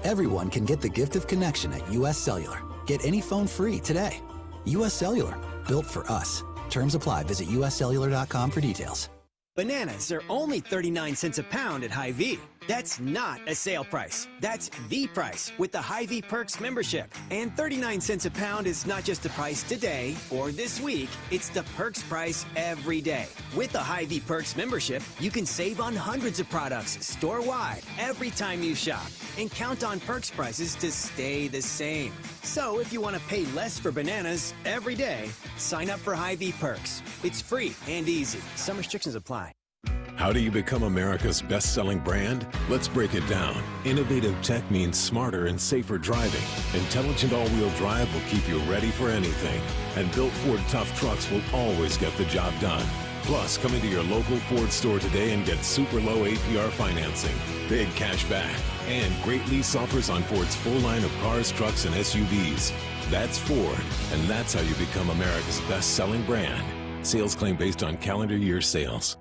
J: Everyone can get the gift of connection at US Cellular. Get any phone free today. US Cellular, built for us. Terms apply. Visit uscellular.com for details.
E: Bananas are only 39 cents a pound at Hy-Vee. That's not a sale price. That's the price with the Hy-Vee Perks membership. And 39 cents a pound is not just the price today or this week. It's the Perks price every day. With the Hy-Vee Perks membership, you can save on hundreds of products store-wide every time you shop. And count on Perks prices to stay the same. So if you want to pay less for bananas every day, sign up for Hy-Vee Perks. It's free and easy. Some restrictions apply.
M: How do you become America's best-selling brand? Let's break it down. Innovative tech means smarter and safer driving. Intelligent all-wheel drive will keep you ready for anything. And built Ford tough trucks will always get the job done. Plus, come into your local Ford store today and get super low APR financing, big cash back, and great lease offers on Ford's full line of cars, trucks, and SUVs. That's Ford, and that's how you become America's best-selling brand. Sales claim based on calendar year sales.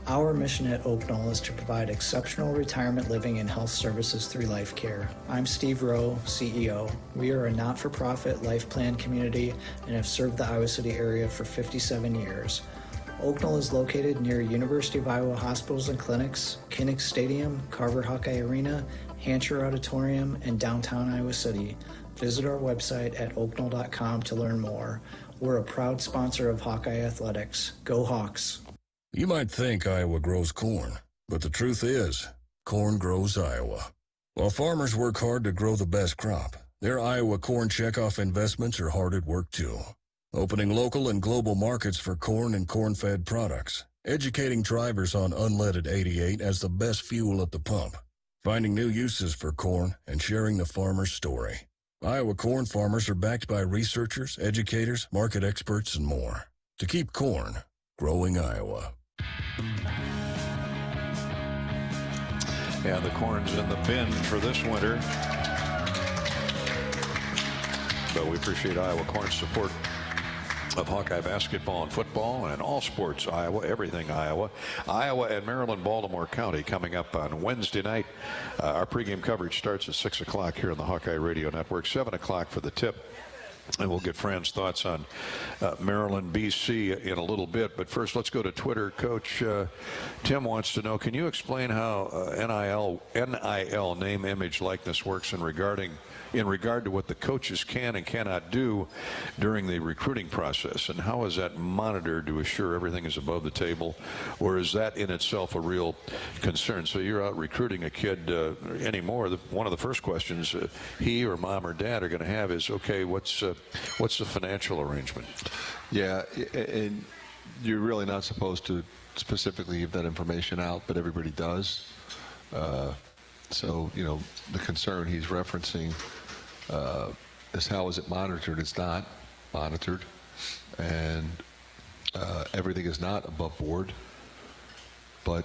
K: Our mission at Oak Knoll is to provide exceptional retirement living and health services through life care. I'm Steve Rowe, CEO. We are a not-for-profit life plan community and have served the Iowa City area for 57 years. Oak Knoll is located near University of Iowa hospitals and clinics, Kinnick Stadium, Carver Hawkeye Arena, Hancher Auditorium, and downtown Iowa City. Visit our website at oakknoll.com to learn more. We're a proud sponsor of Hawkeye Athletics. Go Hawks!
N: You might think Iowa grows corn, but the truth is, corn grows Iowa. While farmers work hard to grow the best crop, Their Iowa corn checkoff investments are hard at work too. Opening local and global markets for corn and corn-fed products. Educating drivers on unleaded 88 as the best fuel at the pump. Finding new uses for corn and sharing the farmer's story. Iowa corn farmers are backed by researchers, educators, market experts, and more. To keep corn growing Iowa.
B: Yeah, the corn's in the bin for this winter. But we appreciate Iowa Corn's support of Hawkeye basketball and football and all sports Iowa, everything Iowa. Iowa and Maryland, Baltimore County coming up on Wednesday night. Our pregame coverage starts at 6 o'clock here on the Hawkeye Radio Network, 7 o'clock for the tip. And we'll get Fran's thoughts on Maryland, BC in a little bit. But first, let's go to Twitter. Coach Tim wants to know, can you explain how NIL, name, image, likeness, works in regard to what the coaches can and cannot do during the recruiting process? And how is that monitored to assure everything is above the table? Or is that in itself a real concern? So you're out recruiting a kid anymore. One of the first questions he or mom or dad are going to have is, okay, what's the financial arrangement?
L: Yeah, and you're really not supposed to specifically give that information out, but everybody does. So, the concern he's referencing is how is it monitored? It's not monitored, and everything is not above board, but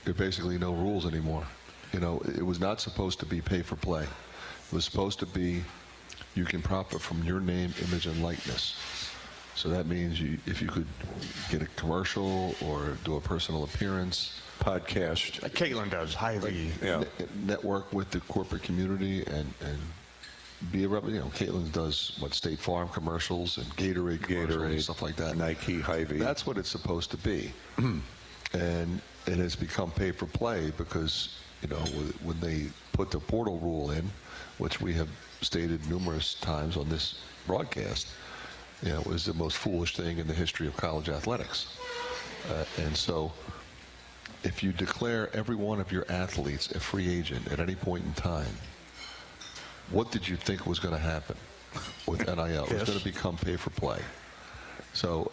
L: there are basically no rules anymore. It was not supposed to be pay for play. It was supposed to be you can profit from your name, image, and likeness. So that means if you could get a commercial or do a personal appearance,
C: podcast. Caitlin does, Hy-Vee.
L: Yeah. Network with the corporate community and be a Caitlin does State Farm commercials and Gatorade commercials and stuff like that.
B: Nike, Hy-Vee.
L: That's what it's supposed to be. And it has become pay for play because, when they put the portal rule in, which we have stated numerous times on this broadcast, it was the most foolish thing in the history of college athletics. And so if you declare every one of your athletes a free agent at any point in time, what did you think was going to happen with NIL? Yes. It's going to become pay for play. So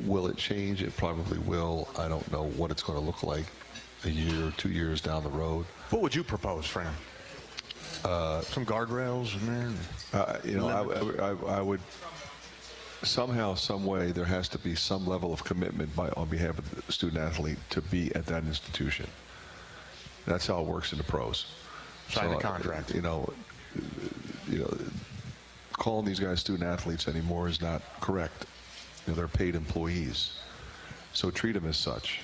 L: will it change? It probably will. I don't know what it's going to look like a year or 2 years down the road.
C: What would you propose, Fran? Some guardrails in there?
L: I would somehow, some way, there has to be some level of commitment on behalf of the student athlete to be at that institution. That's how it works in the pros.
C: Sign a contract.
L: Calling these guys student athletes anymore is not correct. They're paid employees. So treat them as such.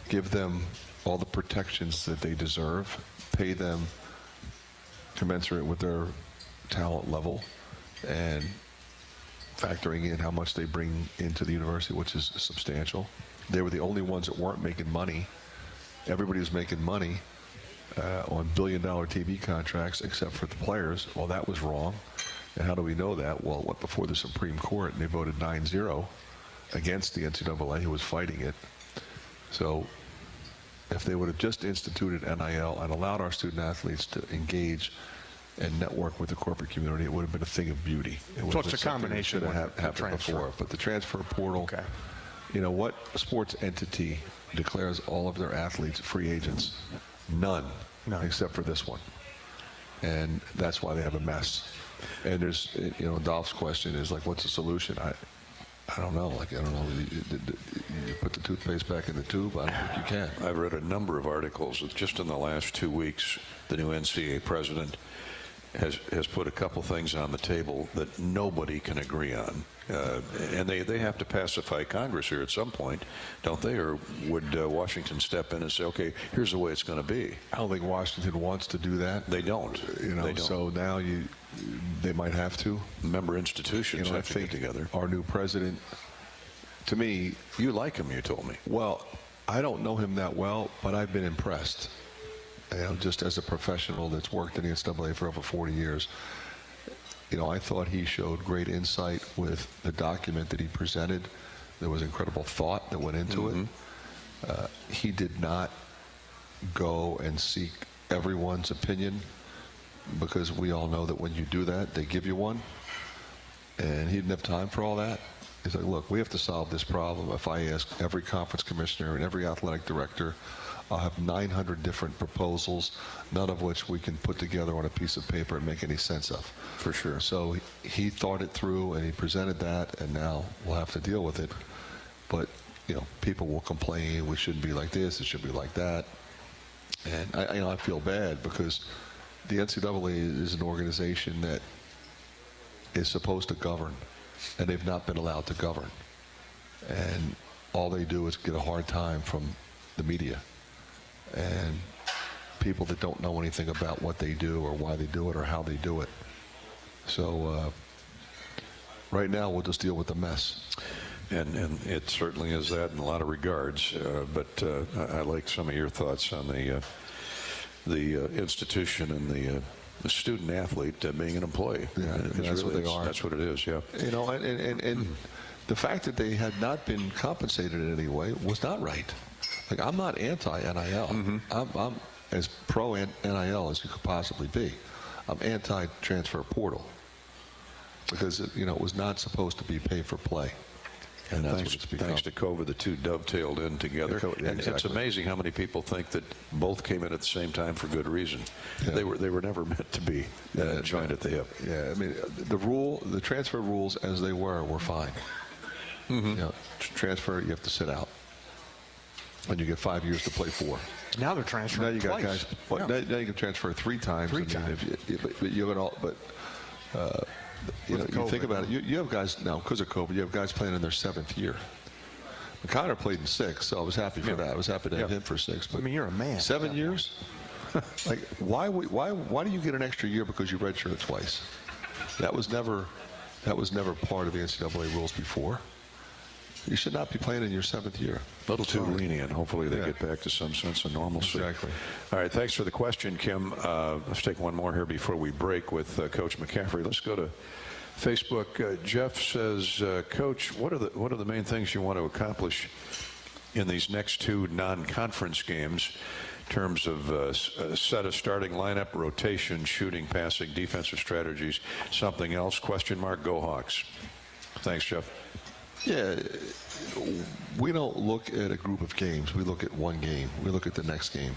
L: Give them all the protections that they deserve. Pay them commensurate with their talent level, and factoring in how much they bring into the university, which is substantial. They were the only ones that weren't making money. Everybody was making money on billion-dollar TV contracts except for the players. Well, that was wrong. And how do we know that? Well, before the Supreme Court, and they voted 9-0 against the NCAA, who was fighting it. So if they would have just instituted NIL and allowed our student athletes to engage and network with the corporate community, it would have been a thing of beauty.
C: So it's a combination
L: that should have happened before. But the transfer portal,
C: okay.
L: What sports entity declares all of their athletes free agents? None. Except for this one. And that's why they have a mess. And there's, Dolph's question is what's the solution? I don't know. I don't know. You put the toothpaste back in the tube? I don't think you can.
B: I've read a number of articles that just in the last 2 weeks, the new NCAA president has put a couple things on the table that nobody can agree on. And they have to pacify Congress here at some point, don't they? Or would Washington step in and say, okay, here's the way it's going to be?
L: I don't think Washington wants to do that.
B: They don't. They don't.
L: So now they might have to.
B: Member institutions have to get together.
L: Our new president, to me...
B: You like him, you told me.
L: Well, I don't know him that well, but I've been impressed. Just as a professional that's worked in the NCAA for over 40 years, I thought he showed great insight with the document that he presented. There was incredible thought that went into it. He did not go and seek everyone's opinion. because we all know that when you do that, they give you one. And he didn't have time for all that. He's like, look, we have to solve this problem. If I ask every conference commissioner and every athletic director, I'll have 900 different proposals, none of which we can put together on a piece of paper and make any sense of.
B: For sure.
L: So he thought it through, and he presented that, and now we'll have to deal with it. But, you know, people will complain, we shouldn't be like this, it should be like that. And I feel bad because the NCAA is an organization that is supposed to govern, and they've not been allowed to govern. And all they do is get a hard time from the media and people that don't know anything about what they do or why they do it or how they do it. So right now we'll just deal with the mess.
B: And it certainly is that in a lot of regards. But I like some of your thoughts on the institution and the student athlete being an employee.
L: Yeah, that's what they are.
B: That's what it is. Yeah.
L: You know, and the fact that they had not been compensated in any way was not right. Like, I'm not anti-NIL. I'm as pro-NIL as you could possibly be. I'm anti-transfer portal because it was not supposed to be pay for play. And that's what it's become.
B: Thanks to COVID, the two dovetailed in together.
L: Yeah,
B: and it's amazing how many people think that both came in at the same time for good reason. Yeah. They were never meant to be joined at the hip.
L: Yeah, I mean, the transfer rules as they were fine. Transfer, you have to sit out, and you get 5 years to play 4.
C: Now they're transferring.
L: Now you got
C: twice.
L: guys. Now you can transfer 3 times. But you have all. But you think about it. You have guys now because of COVID. You have guys playing in their 7th year. McConner played in 6, so I was happy for that. I was happy to have him for 6. But
C: I mean, you're a man.
L: 7 years. Like, why do you get an extra year because you redshirted twice? That was never part of the NCAA rules before. You should not be playing in your 7th year.
B: A little too lenient. Hopefully they get back to some sense of normalcy.
L: Exactly.
B: All right, thanks for the question, Kim. Let's take one more here before we break with Coach McCaffery. Let's go to Facebook. Jeff says, Coach, what are the main things you want to accomplish in these next 2 non-conference games in terms of a set of starting lineup, rotation, shooting, passing, defensive strategies, something else? ? Go Hawks. Thanks, Jeff.
L: Yeah, we don't look at a group of games. We look at one game. We look at the next game.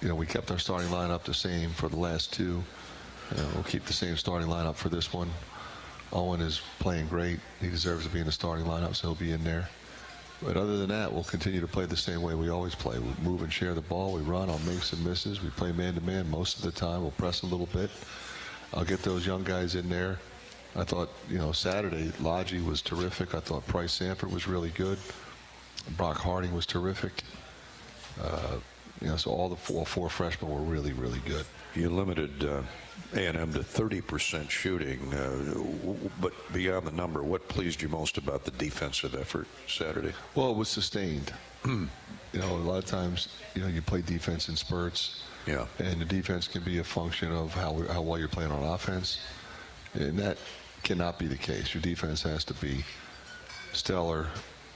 L: We kept our starting lineup the same for the last 2. We'll keep the same starting lineup for this one. Owen is playing great. He deserves to be in the starting lineup, so he'll be in there. But other than that, we'll continue to play the same way we always play. We move and share the ball. We run on makes and misses. We play man-to-man most of the time. We'll press a little bit. I'll get those young guys in there. I thought, Saturday, Lodgy was terrific. I thought Price Sanford was really good. Brock Harding was terrific. So all 4 freshmen were really, really good.
B: You limited A&M to 30% shooting, but beyond the number, what pleased you most about the defensive effort Saturday?
L: Well, it was sustained. A lot of times, you play defense in spurts.
B: Yeah.
L: And the defense can be a function of how well you're playing on offense. And that cannot be the case. Your defense has to be stellar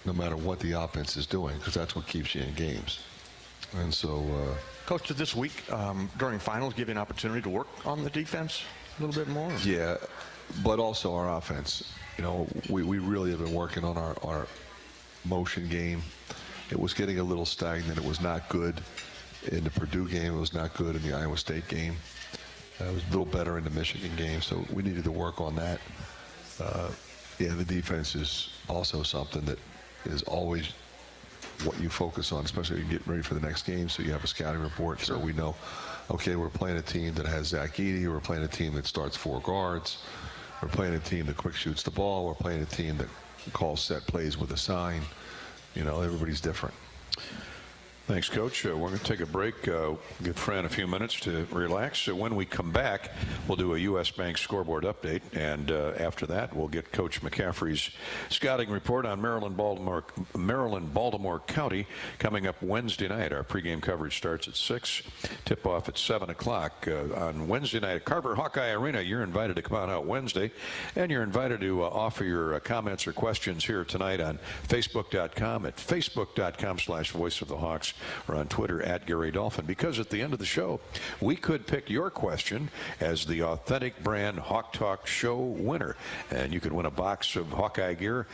L: no matter what the offense is doing, because that's what keeps you in games. And so...
C: Coach, did this week during finals give you an opportunity to work on the defense a little bit more?
L: Yeah, but also our offense. We really have been working on our motion game. It was getting a little stagnant. It was not good in the Purdue game. It was not good in the Iowa State game. It was a little better in the Michigan game, so we needed to work on that. The defense is also something that is always what you focus on, especially when you get ready for the next game, so you have a scouting report. Sure. So we know, okay, we're playing a team that has Zach Edey, we're playing a team that starts 4 guards, we're playing a team that quick shoots the ball, we're playing a team that calls set plays with a sign. Everybody's different.
B: Thanks, Coach. We're going to take a break. Give Fran a few minutes to relax. When we come back, we'll do a U.S. Bank scoreboard update. And after that, we'll get Coach McCaffery's scouting report on Maryland-Baltimore County coming up Wednesday night. Our pregame coverage starts at 6. Tip-off at 7 o'clock on Wednesday night at Carver Hawkeye Arena. You're invited to come on out Wednesday. And you're invited to offer your comments or questions here tonight on Facebook.com at facebook.com/Voice of the Hawks. or on Twitter at Gary Dolphin, because at the end of the show, we could pick your question as the Authentic Brand Hawk Talk Show winner. And you could win a box of Hawkeye gear,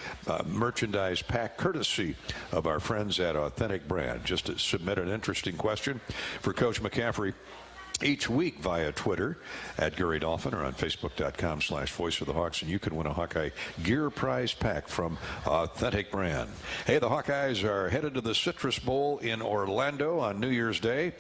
B: merchandise pack courtesy of our friends at Authentic Brand. Just to submit an interesting question for Coach McCaffery each week via Twitter at Gary Dolphin or on Facebook.com/Voice of the Hawks, and you can win a Hawkeye gear prize pack from Authentic Brand. Hey, the Hawkeyes are headed to the Citrus Bowl in Orlando on New Year's Day.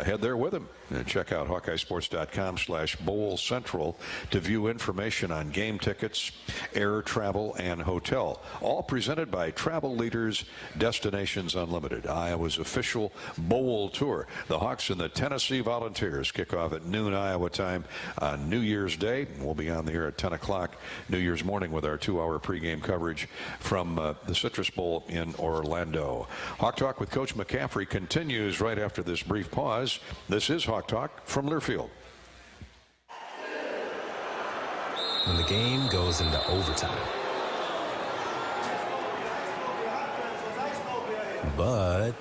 B: Head there with them. Check out HawkeyeSports.com/Bowl Central to view information on game tickets, air travel, and hotel. All presented by Travel Leaders Destinations Unlimited, Iowa's official bowl tour. The Hawks and the Tennessee Volunteers kick off at noon Iowa time on New Year's Day. We'll be on the air at 10 o'clock New Year's morning with our 2-hour pregame coverage from the Citrus Bowl in Orlando. Hawk Talk with Coach McCaffery continues right after this brief pause. This is Hawk Talk from Learfield.
F: When the game goes into overtime. But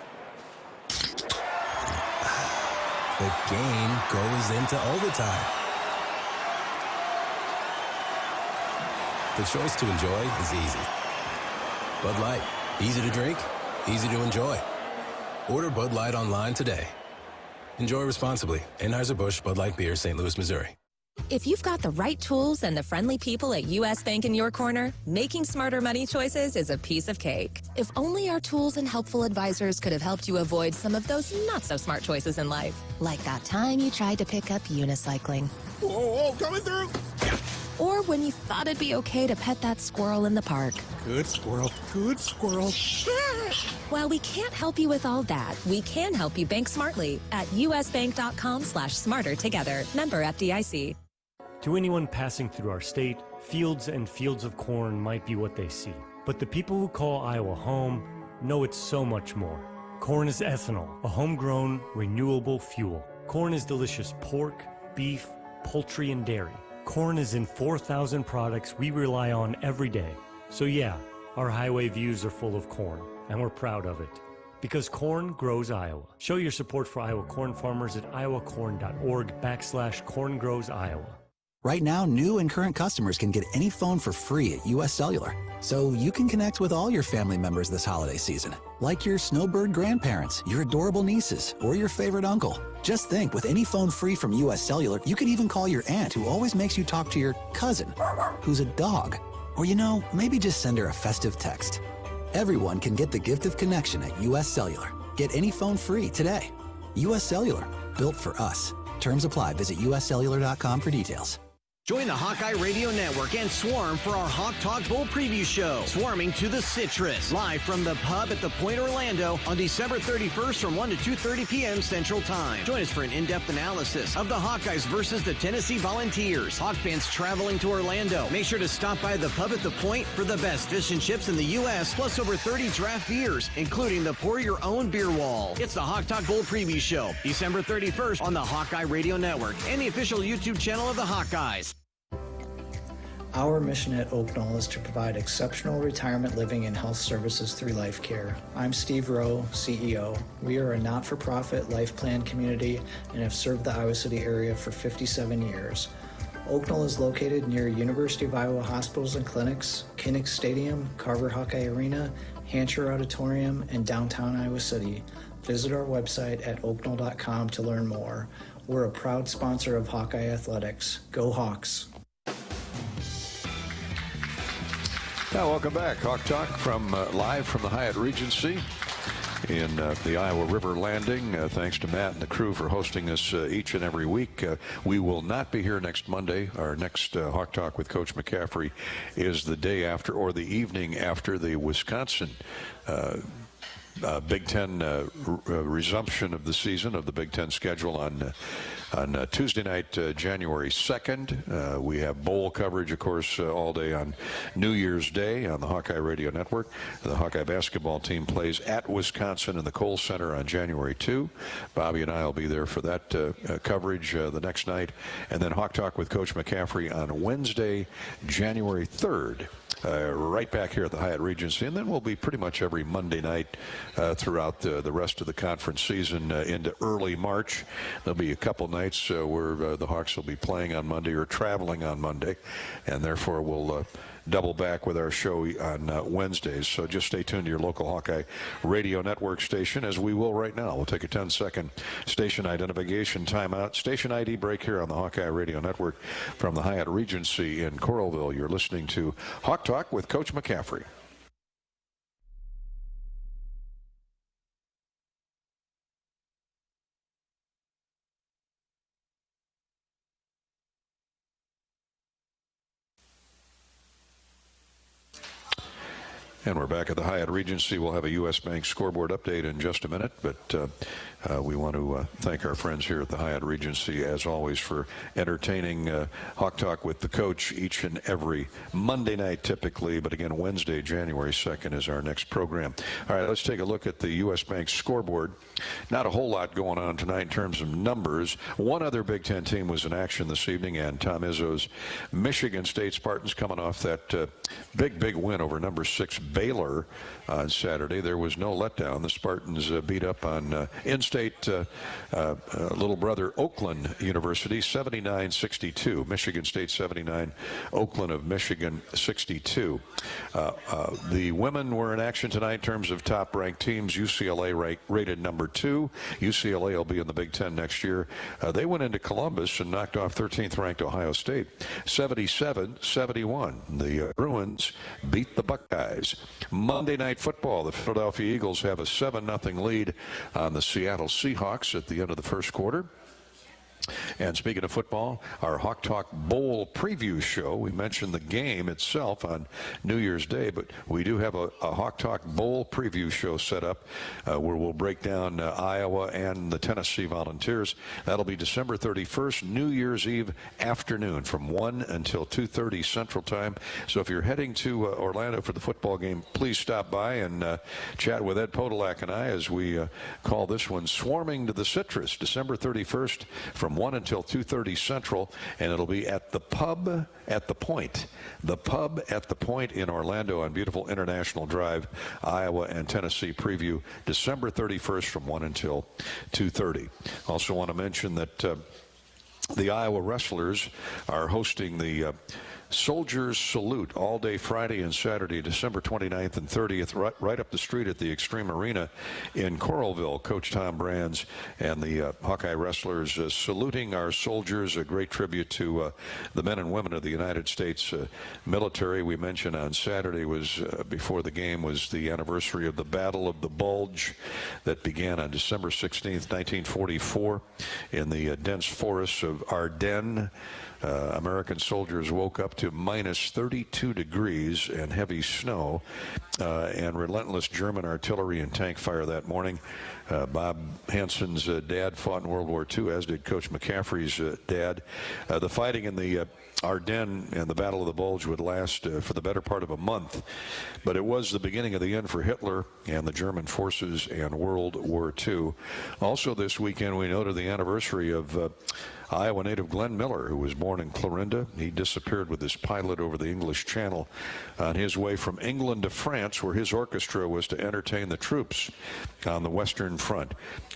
F: the game goes into overtime. The choice to enjoy is easy. Bud Light, easy to drink, easy to enjoy. Order Bud Light online today. Enjoy responsibly. Anheuser-Busch Bud Light Beer, St. Louis, Missouri.
G: If you've got the right tools and the friendly people at U.S. Bank in your corner, making smarter money choices is a piece of cake. If only our tools and helpful advisors could have helped you avoid some of those not-so-smart choices in life. Like that time you tried to pick up unicycling.
H: Whoa, coming through!
G: Or when you thought it'd be okay to pet that squirrel in the park.
H: Good squirrel, good squirrel.
G: While we can't help you with all that, we can help you bank smartly at usbank.com/smarter together. Member FDIC.
I: To anyone passing through our state, fields and fields of corn might be what they see. But the people who call Iowa home know it's so much more. Corn is ethanol, a homegrown, renewable fuel. Corn is delicious pork, beef, poultry, and dairy. Corn is in 4,000 products we rely on every day. So yeah, our highway views are full of corn, and we're proud of it. Because corn grows Iowa. Show your support for Iowa corn farmers at iowacorn.org/corn grows Iowa.
J: Right now, new and current customers can get any phone for free at US Cellular. So you can connect with all your family members this holiday season, like your snowbird grandparents, your adorable nieces, or your favorite uncle. Just think, with any phone free from US Cellular, you could even call your aunt who always makes you talk to your cousin, who's a dog. Or, maybe just send her a festive text. Everyone can get the gift of connection at US Cellular. Get any phone free today. US Cellular, built for us. Terms apply. Visit uscellular.com for details.
E: Join the Hawkeye Radio Network and Swarm for our Hawk Talk Bowl Preview Show. Swarming to the Citrus, live from the pub at the Point Orlando on December 31st from 1 to 2:30 p.m. Central Time. Join us for an in-depth analysis of the Hawkeyes versus the Tennessee Volunteers. Hawk fans traveling to Orlando, make sure to stop by the pub at the Point for the best fish and chips in the U.S., plus over 30 draft beers, including the Pour Your Own Beer Wall. It's the Hawk Talk Bowl Preview Show, December 31st on the Hawkeye Radio Network and the official YouTube channel of the Hawkeyes.
K: Our mission at Oak Knoll is to provide exceptional retirement living and health services through life care. I'm Steve Rowe, CEO. We are a not-for-profit life plan community and have served the Iowa City area for 57 years. Oak Knoll is located near University of Iowa hospitals and clinics, Kinnick Stadium, Carver Hawkeye Arena, Hancher Auditorium, and downtown Iowa City. Visit our website at oakknoll.com to learn more. We're a proud sponsor of Hawkeye Athletics. Go Hawks!
B: Now, welcome back. Hawk Talk from live from the Hyatt Regency in the Iowa River Landing. Thanks to Matt and the crew for hosting us each and every week. We will not be here next Monday. Our next Hawk Talk with Coach McCaffery is the day after or the evening after the Wisconsin Big Ten resumption of the season, of the Big Ten schedule on Tuesday night, January 2nd. We have bowl coverage, of course, all day on New Year's Day on the Hawkeye Radio Network. The Hawkeye basketball team plays at Wisconsin in the Kohl Center on January 2. Bobby and I will be there for that coverage the next night. And then Hawk Talk with Coach McCaffery on Wednesday, January 3rd. Right back here at the Hyatt Regency, and then we'll be pretty much every Monday night throughout the rest of the conference season into early March. There'll be a couple nights where the Hawks will be playing on Monday or traveling on Monday, and therefore we'll double back with our show on Wednesdays. So just stay tuned to your local Hawkeye Radio Network station, as we will right now. We'll take a 10-second station identification timeout. Station ID break here on the Hawkeye Radio Network from the Hyatt Regency in Coralville. You're listening to Hawk Talk with Coach McCaffery. And we're back at the Hyatt Regency. We'll have a U.S. Bank scoreboard update in just a minute, but we want to thank our friends here at the Hyatt Regency, as always, for entertaining Hawk Talk with the coach each and every Monday night, typically, but again, Wednesday, January 2nd is our next program. All right, let's take a look at the U.S. Bank scoreboard. Not a whole lot going on tonight in terms of numbers. One other Big Ten team was in action this evening, and Tom Izzo's Michigan State Spartans coming off that big win over number 6 Baylor on Saturday. There was no letdown. The Spartans beat up on in-state little brother Oakland University 79-62. Michigan State 79, Oakland of Michigan 62. The women were in action tonight in terms of top-ranked teams. UCLA rated number 2. UCLA will be in the Big Ten next year. They went into Columbus and knocked off 13th-ranked Ohio State 77-71. The Bruins beat the Buckeyes. Monday Night Football, the Philadelphia Eagles have a 7-0 lead on the Seattle Seahawks at the end of the first quarter. And speaking of football, our Hawk Talk Bowl preview show, we mentioned the game itself on New Year's Day, but we do have a Hawk Talk Bowl preview show set up where we'll break down Iowa and the Tennessee Volunteers. That'll be December 31st, New Year's Eve afternoon from 1 until 2:30 Central Time. So if you're heading to Orlando for the football game, please stop by and chat with Ed Podolak and I as we call this one Swarming to the Citrus, December 31st from 1 until 2:30 Central, and it'll be at the Pub at the Point. The Pub at the Point in Orlando on beautiful International Drive. Iowa and Tennessee preview December 31st from 1 until 2:30. Also want to mention that the Iowa Wrestlers are hosting the Soldiers Salute all day Friday and Saturday, December 29th and 30th, right up the street at the Extreme Arena in Coralville. Coach Tom Brands and the Hawkeye Wrestlers saluting our soldiers, a great tribute to the men and women of the United States military. We mentioned on Saturday was, before the game, was the anniversary of the Battle of the Bulge that began on December 16th, 1944 in the dense forests of Ardennes. American soldiers woke up to minus 32 degrees and heavy snow and relentless German artillery and tank fire that morning. Bob Hansen's dad fought in World War II, as did Coach McCaffery's dad. The fighting in the Ardennes and the Battle of the Bulge would last for the better part of a month, but it was the beginning of the end for Hitler and the German forces and World War II. Also this weekend, we noted the anniversary of Iowa native Glenn Miller, who was born in Clarinda. He disappeared with his pilot over the English Channel on his way from England to France, where his orchestra was to entertain the troops on the Western Front.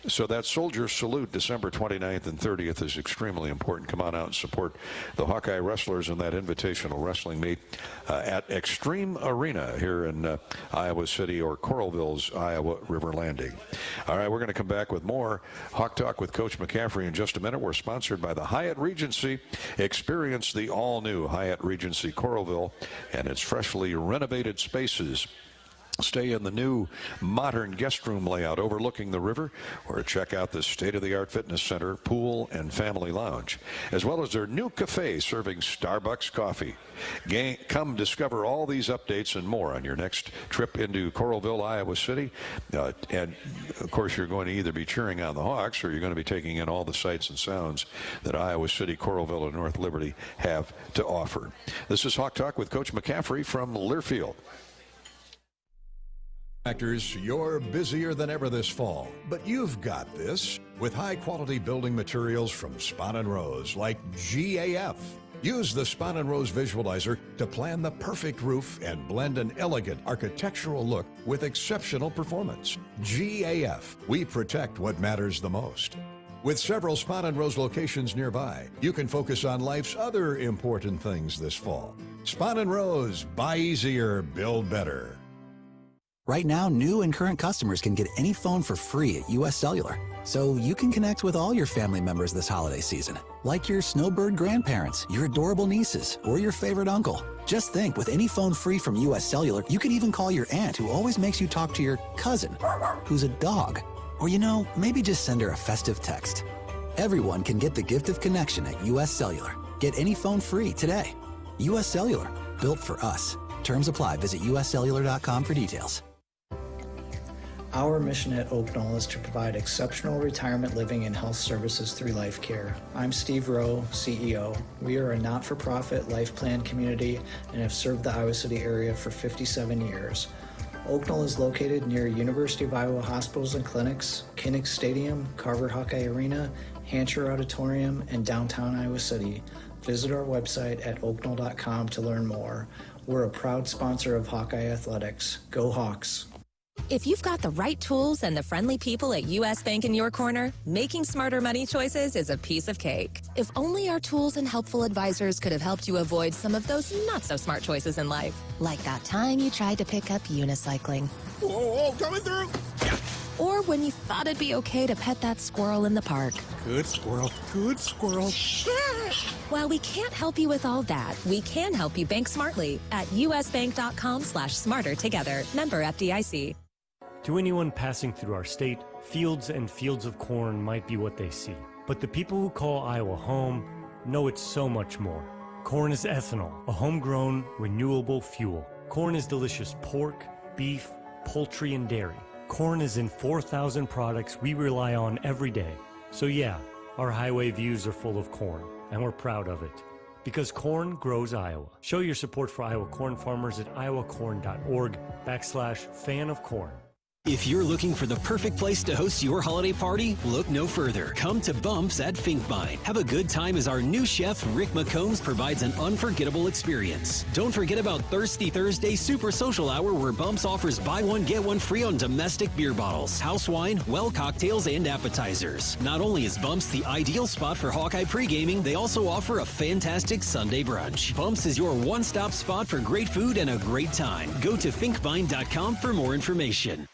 B: So that Soldier Salute, December 29th and 30th, is extremely important. Come on out and support the Hawkeye Wrestlers in that invitational wrestling meet at Extreme Arena here in Iowa City, or Coralville's Iowa River Landing. All right, we're going to come back with more Hawk Talk with Coach McCaffery in just a minute. We're sponsored by the Hyatt Regency. Experience the all-new Hyatt Regency Coralville and its freshly renovated spaces. Stay in the new modern guest room layout overlooking the river, or check out the state-of-the-art fitness center, pool, and family lounge, as well as their new cafe serving Starbucks coffee. Come discover all these updates and more on your next trip into Coralville, Iowa City. And, of course, you're going to either be cheering on the Hawks or you're going to be taking in all the sights and sounds that Iowa City, Coralville, and North Liberty have to offer. This is Hawk Talk with Coach McCaffery from Learfield.
O: You're busier than ever this fall, but you've got this with high-quality building materials from Spahn & Rose like GAF. Use the Spon and Rose Visualizer to plan the perfect roof and blend an elegant architectural look with exceptional performance. GAF, we protect what matters the most. With several Spon and Rose locations nearby, you can focus on life's other important things this fall. Spon and Rose, buy easier, build better.
J: Right now, new and current customers can get any phone for free at US Cellular. So you can connect with all your family members this holiday season, like your snowbird grandparents, your adorable nieces, or your favorite uncle. Just think, with any phone free from US Cellular, you can even call your aunt who always makes you talk to your cousin, who's a dog. Or, maybe just send her a festive text. Everyone can get the gift of connection at US Cellular. Get any phone free today. US Cellular, built for us. Terms apply. Visit uscellular.com for details.
K: Our mission at Oak Knoll is to provide exceptional retirement living and health services through life care. I'm Steve Rowe, CEO. We are a not-for-profit life plan community and have served the Iowa City area for 57 years. Oak Knoll is located near University of Iowa hospitals and clinics, Kinnick Stadium, Carver Hawkeye Arena, Hancher Auditorium, and downtown Iowa City. Visit our website at oakknoll.com to learn more. We're a proud sponsor of Hawkeye Athletics. Go Hawks!
G: If you've got the right tools and the friendly people at U.S. Bank in your corner, making smarter money choices is a piece of cake. If only our tools and helpful advisors could have helped you avoid some of those not-so-smart choices in life. Like that time you tried to pick up unicycling.
H: Whoa, coming through!
G: Or when you thought it'd be okay to pet that squirrel in the park.
H: Good squirrel, good squirrel.
G: While we can't help you with all that, we can help you bank smartly at usbank.com/smarter together. Member FDIC.
I: To anyone passing through our state, fields and fields of corn might be what they see. But the people who call Iowa home know it's so much more. Corn is ethanol, a homegrown, renewable fuel. Corn is delicious pork, beef, poultry, and dairy. Corn is in 4,000 products we rely on every day. So yeah, our highway views are full of corn, and we're proud of it. Because corn grows Iowa. Show your support for Iowa corn farmers at iowacorn.org/fan of corn.
E: If you're looking for the perfect place to host your holiday party, look no further. Come to Bumps at Finkbein. Have a good time as our new chef, Rick McCombs, provides an unforgettable experience. Don't forget about Thirsty Thursday Super Social Hour, where Bumps offers buy one, get one free on domestic beer bottles, house wine, well cocktails, and appetizers. Not only is Bumps the ideal spot for Hawkeye pre-gaming, they also offer a fantastic Sunday brunch. Bumps is your one-stop spot for great food and a great time. Go to finkbein.com for more information.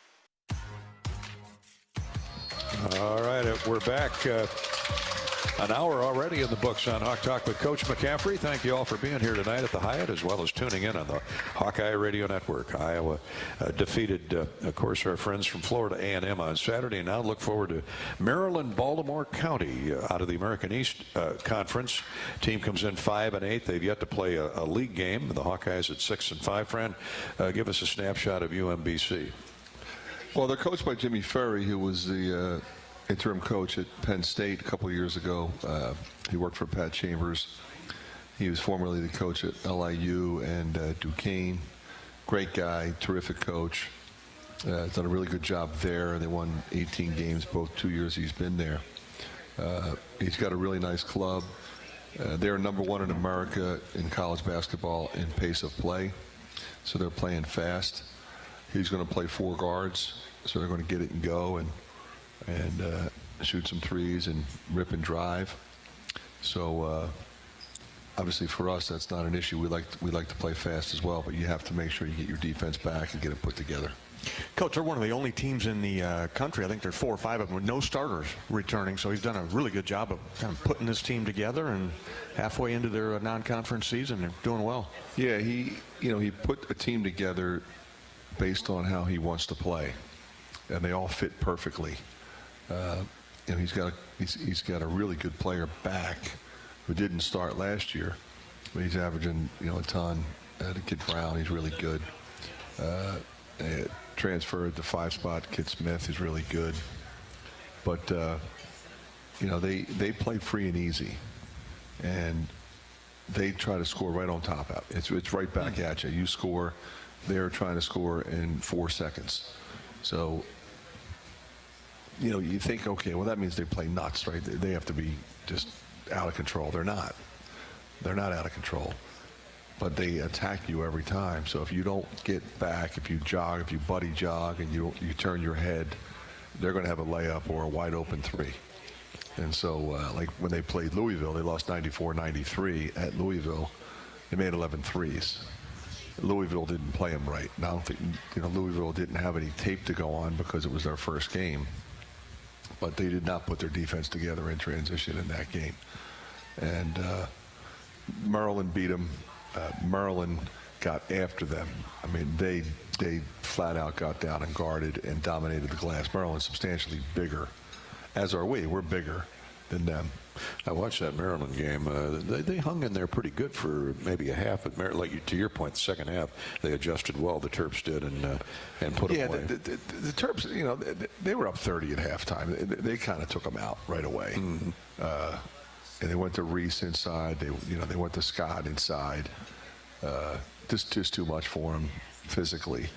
B: All right, we're back. An hour already in the books on Hawk Talk with Coach McCaffery. Thank you all for being here tonight at the Hyatt, as well as tuning in on the Hawkeye Radio Network. Iowa defeated, of course, our friends from Florida A&M on Saturday. Now look forward to Maryland, Baltimore County out of the American East Conference. Team comes in 5-8. They've yet to play a league game. The Hawkeyes at 6-5. Fran, give us a snapshot of UMBC.
L: Well, they're coached by Jimmy Ferry, who was the interim coach at Penn State a couple years ago. He worked for Pat Chambers. He was formerly the coach at LIU and Duquesne. Great guy, terrific coach. Done a really good job there. They won 18 games both 2 years he's been there. He's got a really nice club. They're #1 in America in college basketball in pace of play, so they're playing fast. He's going to play 4 guards, so they're going to get it and go and shoot some threes and rip and drive. So obviously for us, that's not an issue. We like to play fast as well, but you have to make sure you get your defense back and get it put together.
C: Coach, they're one of the only teams in the country. I think there's 4 or 5 of them with no starters returning. So he's done a really good job of kind of putting this team together, and halfway into their non-conference season, they're doing well.
L: Yeah, he put a team together based on how he wants to play, and they all fit perfectly. He's got a really good player back who didn't start last year, but he's averaging a ton. The kid Brown, he's really good. Transferred the 5 spot. Kid Smith is really good, but they play free and easy, and they try to score right on top of it. It's right back at you. You score. They're trying to score in 4 seconds. So, you think, okay, well, that means they play nuts, right? They have to be just out of control. They're not. They're not out of control, but they attack you every time. So if you don't get back, if you jog, if you buddy jog, and you turn your head, they're going to have a layup or a wide open three. And so, like when they played Louisville, they lost 94-93 at Louisville. They made 11 threes. Louisville didn't play them right. And I don't think, Louisville didn't have any tape to go on because it was their first game. But they did not put their defense together in transition in that game. And Maryland beat them. Maryland got after them. I mean, they flat out got down and guarded and dominated the glass. Maryland's substantially bigger, as are we. We're bigger than them.
B: I watched that Maryland game. They hung in there pretty good for maybe a half. But to your point, the second half, they adjusted well. The Terps did and put them away.
L: The Terps, they were up 30 at halftime. They kind of took them out right away. Mm-hmm. And they went to Reese inside. They went to Scott inside. Just too much for them physically.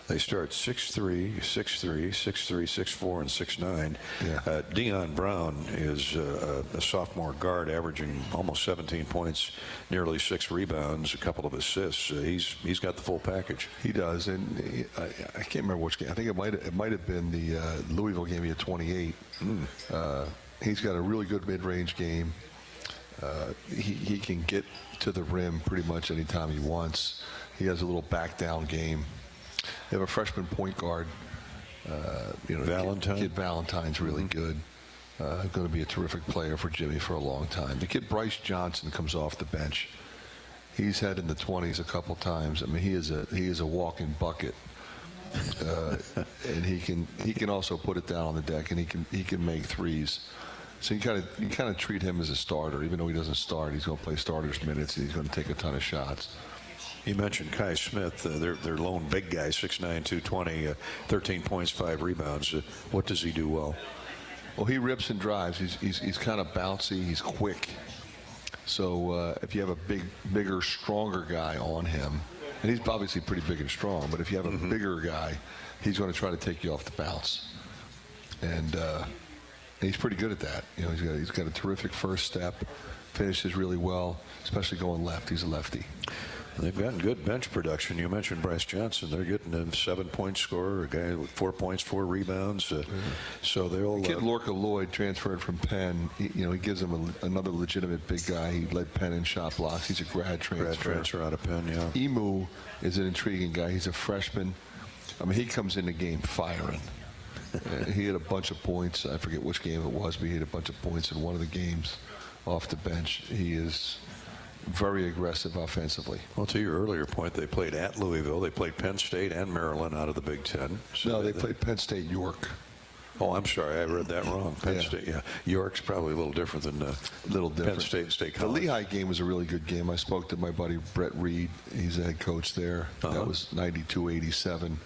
B: They start 6'3", 6'3", 6'3", 6'4", and 6'9".
L: Yeah.
B: Deion Brown is a sophomore guard, averaging almost 17 points, nearly 6 rebounds, a couple of assists. He's got the full package.
L: He does, and I can't remember which game. I think it might have been the Louisville game. He had 28. He's got a really good mid-range game. He can get to the rim pretty much anytime he wants. He has a little back-down game. They have a freshman point guard.
B: Valentine.
L: Kid Valentine's really good. Going to be a terrific player for Jimmy for a long time. The kid Bryce Johnson comes off the bench. He's had in the 20s a couple times. I mean, he is a walking bucket. And he can also put it down on the deck, and he can make threes. So you kind of treat him as a starter, even though he doesn't start. He's going to play starters minutes. And he's going to take a ton of shots.
B: You mentioned Kai Smith, their lone big guy, 6'9", 220, 13 points, 5 rebounds. What does he do well?
L: Well, he rips and drives. He's kind of bouncy. He's quick. So if you have a bigger, stronger guy on him, and he's obviously pretty big and strong, but if you have a bigger guy, he's going to try to take you off the bounce. And he's pretty good at that. He's got a terrific first step, finishes really well, especially going left. He's a lefty.
B: They've gotten good bench production. You mentioned Bryce Johnson. They're getting a 7-point scorer, a guy with 4 points, 4 rebounds. So they'll.
L: The kid Lorca Lloyd transferred from Penn. He gives them another legitimate big guy. He led Penn in shot blocks. He's a grad transfer
B: out of Penn. Yeah.
L: Emu is an intriguing guy. He's a freshman. I mean, he comes in the game firing. He had a bunch of points. I forget which game it was, but he had a bunch of points in one of the games off the bench. He is very aggressive offensively.
B: Well, to your earlier point, they played at Louisville. They played Penn State and Maryland out of the Big Ten.
L: So no, they played Penn State, York.
B: Oh, I'm sorry, I read that wrong. Penn State, yeah. York's probably a little different than Penn State and State College.
L: The Lehigh game was a really good game. I spoke to my buddy Brett Reed. He's the head coach there. That was 92-87.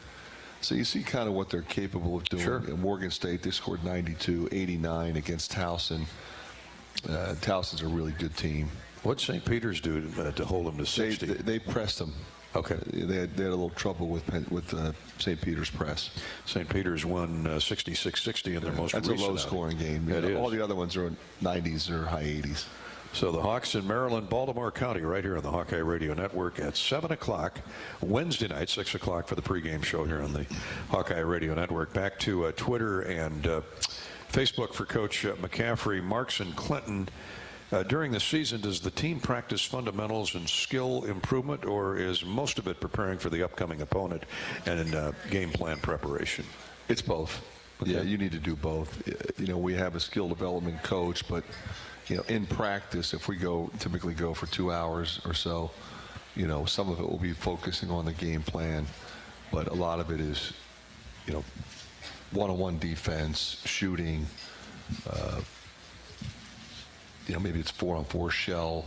L: So you see kind of what they're capable of doing.
B: Sure.
L: At Morgan State, they scored 92-89 against Towson. Towson's a really good team.
B: What'd St. Peter's do to hold them to 60?
L: They pressed them.
B: Okay.
L: They had a little trouble with St. Peter's press.
B: St. Peter's won 66-60 in their most recent.
L: That's a low-scoring game.
B: It is.
L: All the other ones are in 90s or high 80s.
B: So the Hawks in Maryland, Baltimore County, right here on the Hawkeye Radio Network at 7 o'clock Wednesday night, 6 o'clock for the pregame show here on the Hawkeye Radio Network. Back to Twitter and Facebook for Coach McCaffery. Marks and Clinton. During the season, does the team practice fundamentals and skill improvement, or is most of it preparing for the upcoming opponent and game plan preparation?
L: It's both. Okay. Yeah, you need to do both. We have a skill development coach, but in practice, if we typically go for 2 hours or so, some of it will be focusing on the game plan, but a lot of it is, one-on-one defense, shooting. Maybe it's 4-on-4 shell,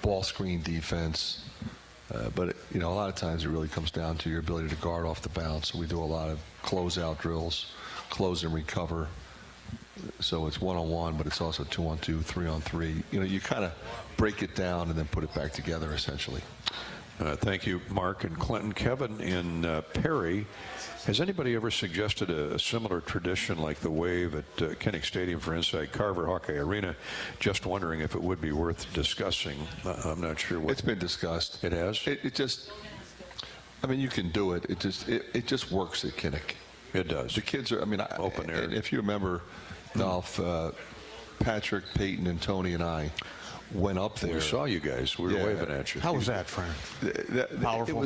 L: ball screen defense. But a lot of times it really comes down to your ability to guard off the bounce. So we do a lot of closeout drills, close and recover. So it's 1-on-1, but it's also 2-on-2, 3-on-3. You kind of break it down and then put it back together, essentially.
B: Thank you, Mark and Clinton. Kevin in Perry, has anybody ever suggested a similar tradition like the wave at Kinnick Stadium for inside Carver Hawkeye Arena? Just wondering if it would be worth discussing. I'm not sure what.
L: It's been discussed.
B: It has?
L: It just, I mean, you can do it. It just works at Kinnick.
B: It does.
L: The kids are, I mean,
B: open air.
L: If you remember, Dolph, Patrick, Peyton, and Tony and I went up there.
B: We saw you guys. We were waving at you.
C: How was that, Fran?
L: Powerful.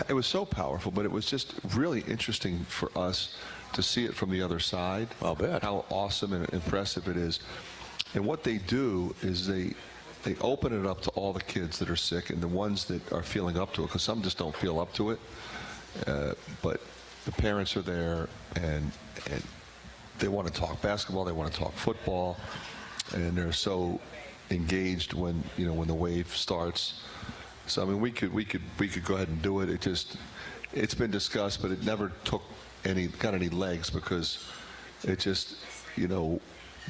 L: It was so powerful, but it was just really interesting for us to see it from the other side.
B: I'll bet.
L: How awesome and impressive it is. And what they do is they open it up to all the kids that are sick and the ones that are feeling up to it, because some just don't feel up to it. But the parents are there, and they want to talk basketball, they want to talk football, and they're so engaged when the wave starts. So I mean, we could go ahead and do it. It's been discussed, but it never got any legs, because it just, the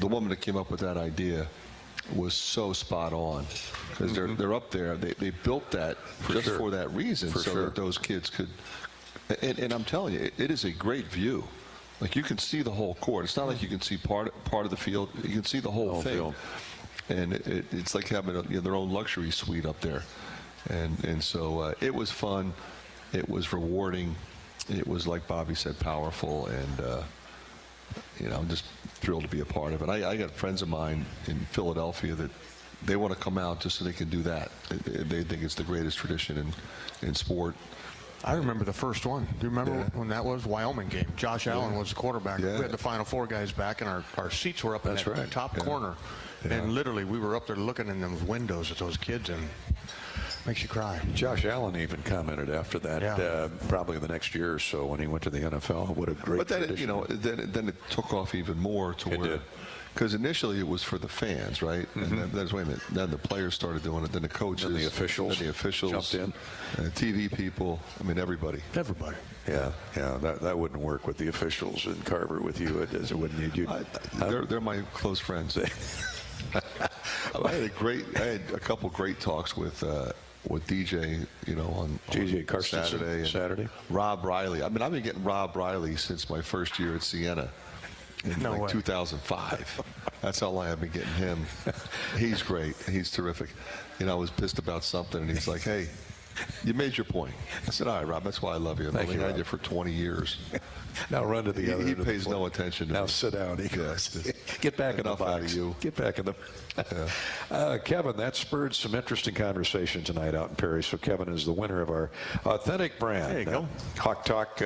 L: woman that came up with that idea was so spot on, because they're up there. They built that for that reason, that those kids could. And I'm telling you, it is a great view. Like, you can see the whole court. It's not like you can see part of the field. You can see the whole thing. Field. And it's like having their own luxury suite up there. And so it was fun. It was rewarding. It was, like Bobby said, powerful. And, I'm just thrilled to be a part of it. I got friends of mine in Philadelphia that they want to come out just so they can do that. They think it's the greatest tradition in sport.
C: I remember the first one. Do you remember when that was? Wyoming game. Josh Allen was the quarterback. We had the Final Four guys back, and our seats were up in that top corner. And literally, we were up there looking in those windows at those kids, and makes you cry.
B: Josh Allen even commented after that, probably the next year or so when he went to the NFL. What a great tradition.
L: But then it took off even more to where. Because initially it was for the fans, right? And then wait a minute. Then the players started doing it. Then the coaches,
B: and the officials
L: jumped in. TV people. I mean, everybody.
C: Everybody.
B: Yeah. That wouldn't work with the officials in Carver with you. It wouldn't.
L: They're my close friends. I had a couple great talks with DJ, on
B: DJ Carson
L: Saturday. Rob Riley. I mean, I've been getting Rob Riley since my first year at Siena. In 2005. That's how long I've been getting him. He's great. He's terrific. I was pissed about something, and he's like, "Hey, you made your point." I said, "All right, Rob, that's why I love you. I've only had you for 20 years."
B: Now run to the other.
L: He pays no attention to me.
B: Now sit down. He goes, get back in the box.
L: You.
B: Get back in the. Kevin, that spurred some interesting conversation tonight out in Perry. So Kevin is the winner of our Authentic Brand.
C: There you go.
B: Hawk Talk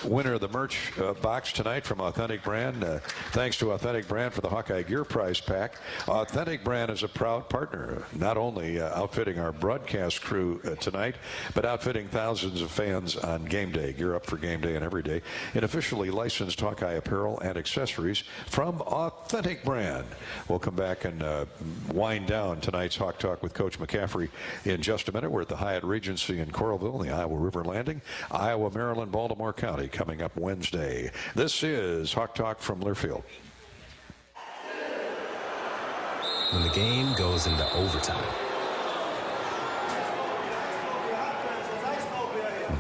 B: winner of the merch box tonight from Authentic Brand. Thanks to Authentic Brand for the Hawkeye Gear Prize Pack. Authentic Brand is a proud partner, not only outfitting our broadcast crew tonight, but outfitting thousands of fans on game day. Gear up for game day and every day. And officially licensed Hawkeye apparel and accessories from Authentic Brand. We'll come back and wind down tonight's Hawk Talk with Coach McCaffery in just a minute. We're at the Hyatt Regency in Coralville, in the Iowa River Landing, Iowa, Maryland, Baltimore County, coming up Wednesday. This is Hawk Talk from Learfield.
F: When the game goes into overtime.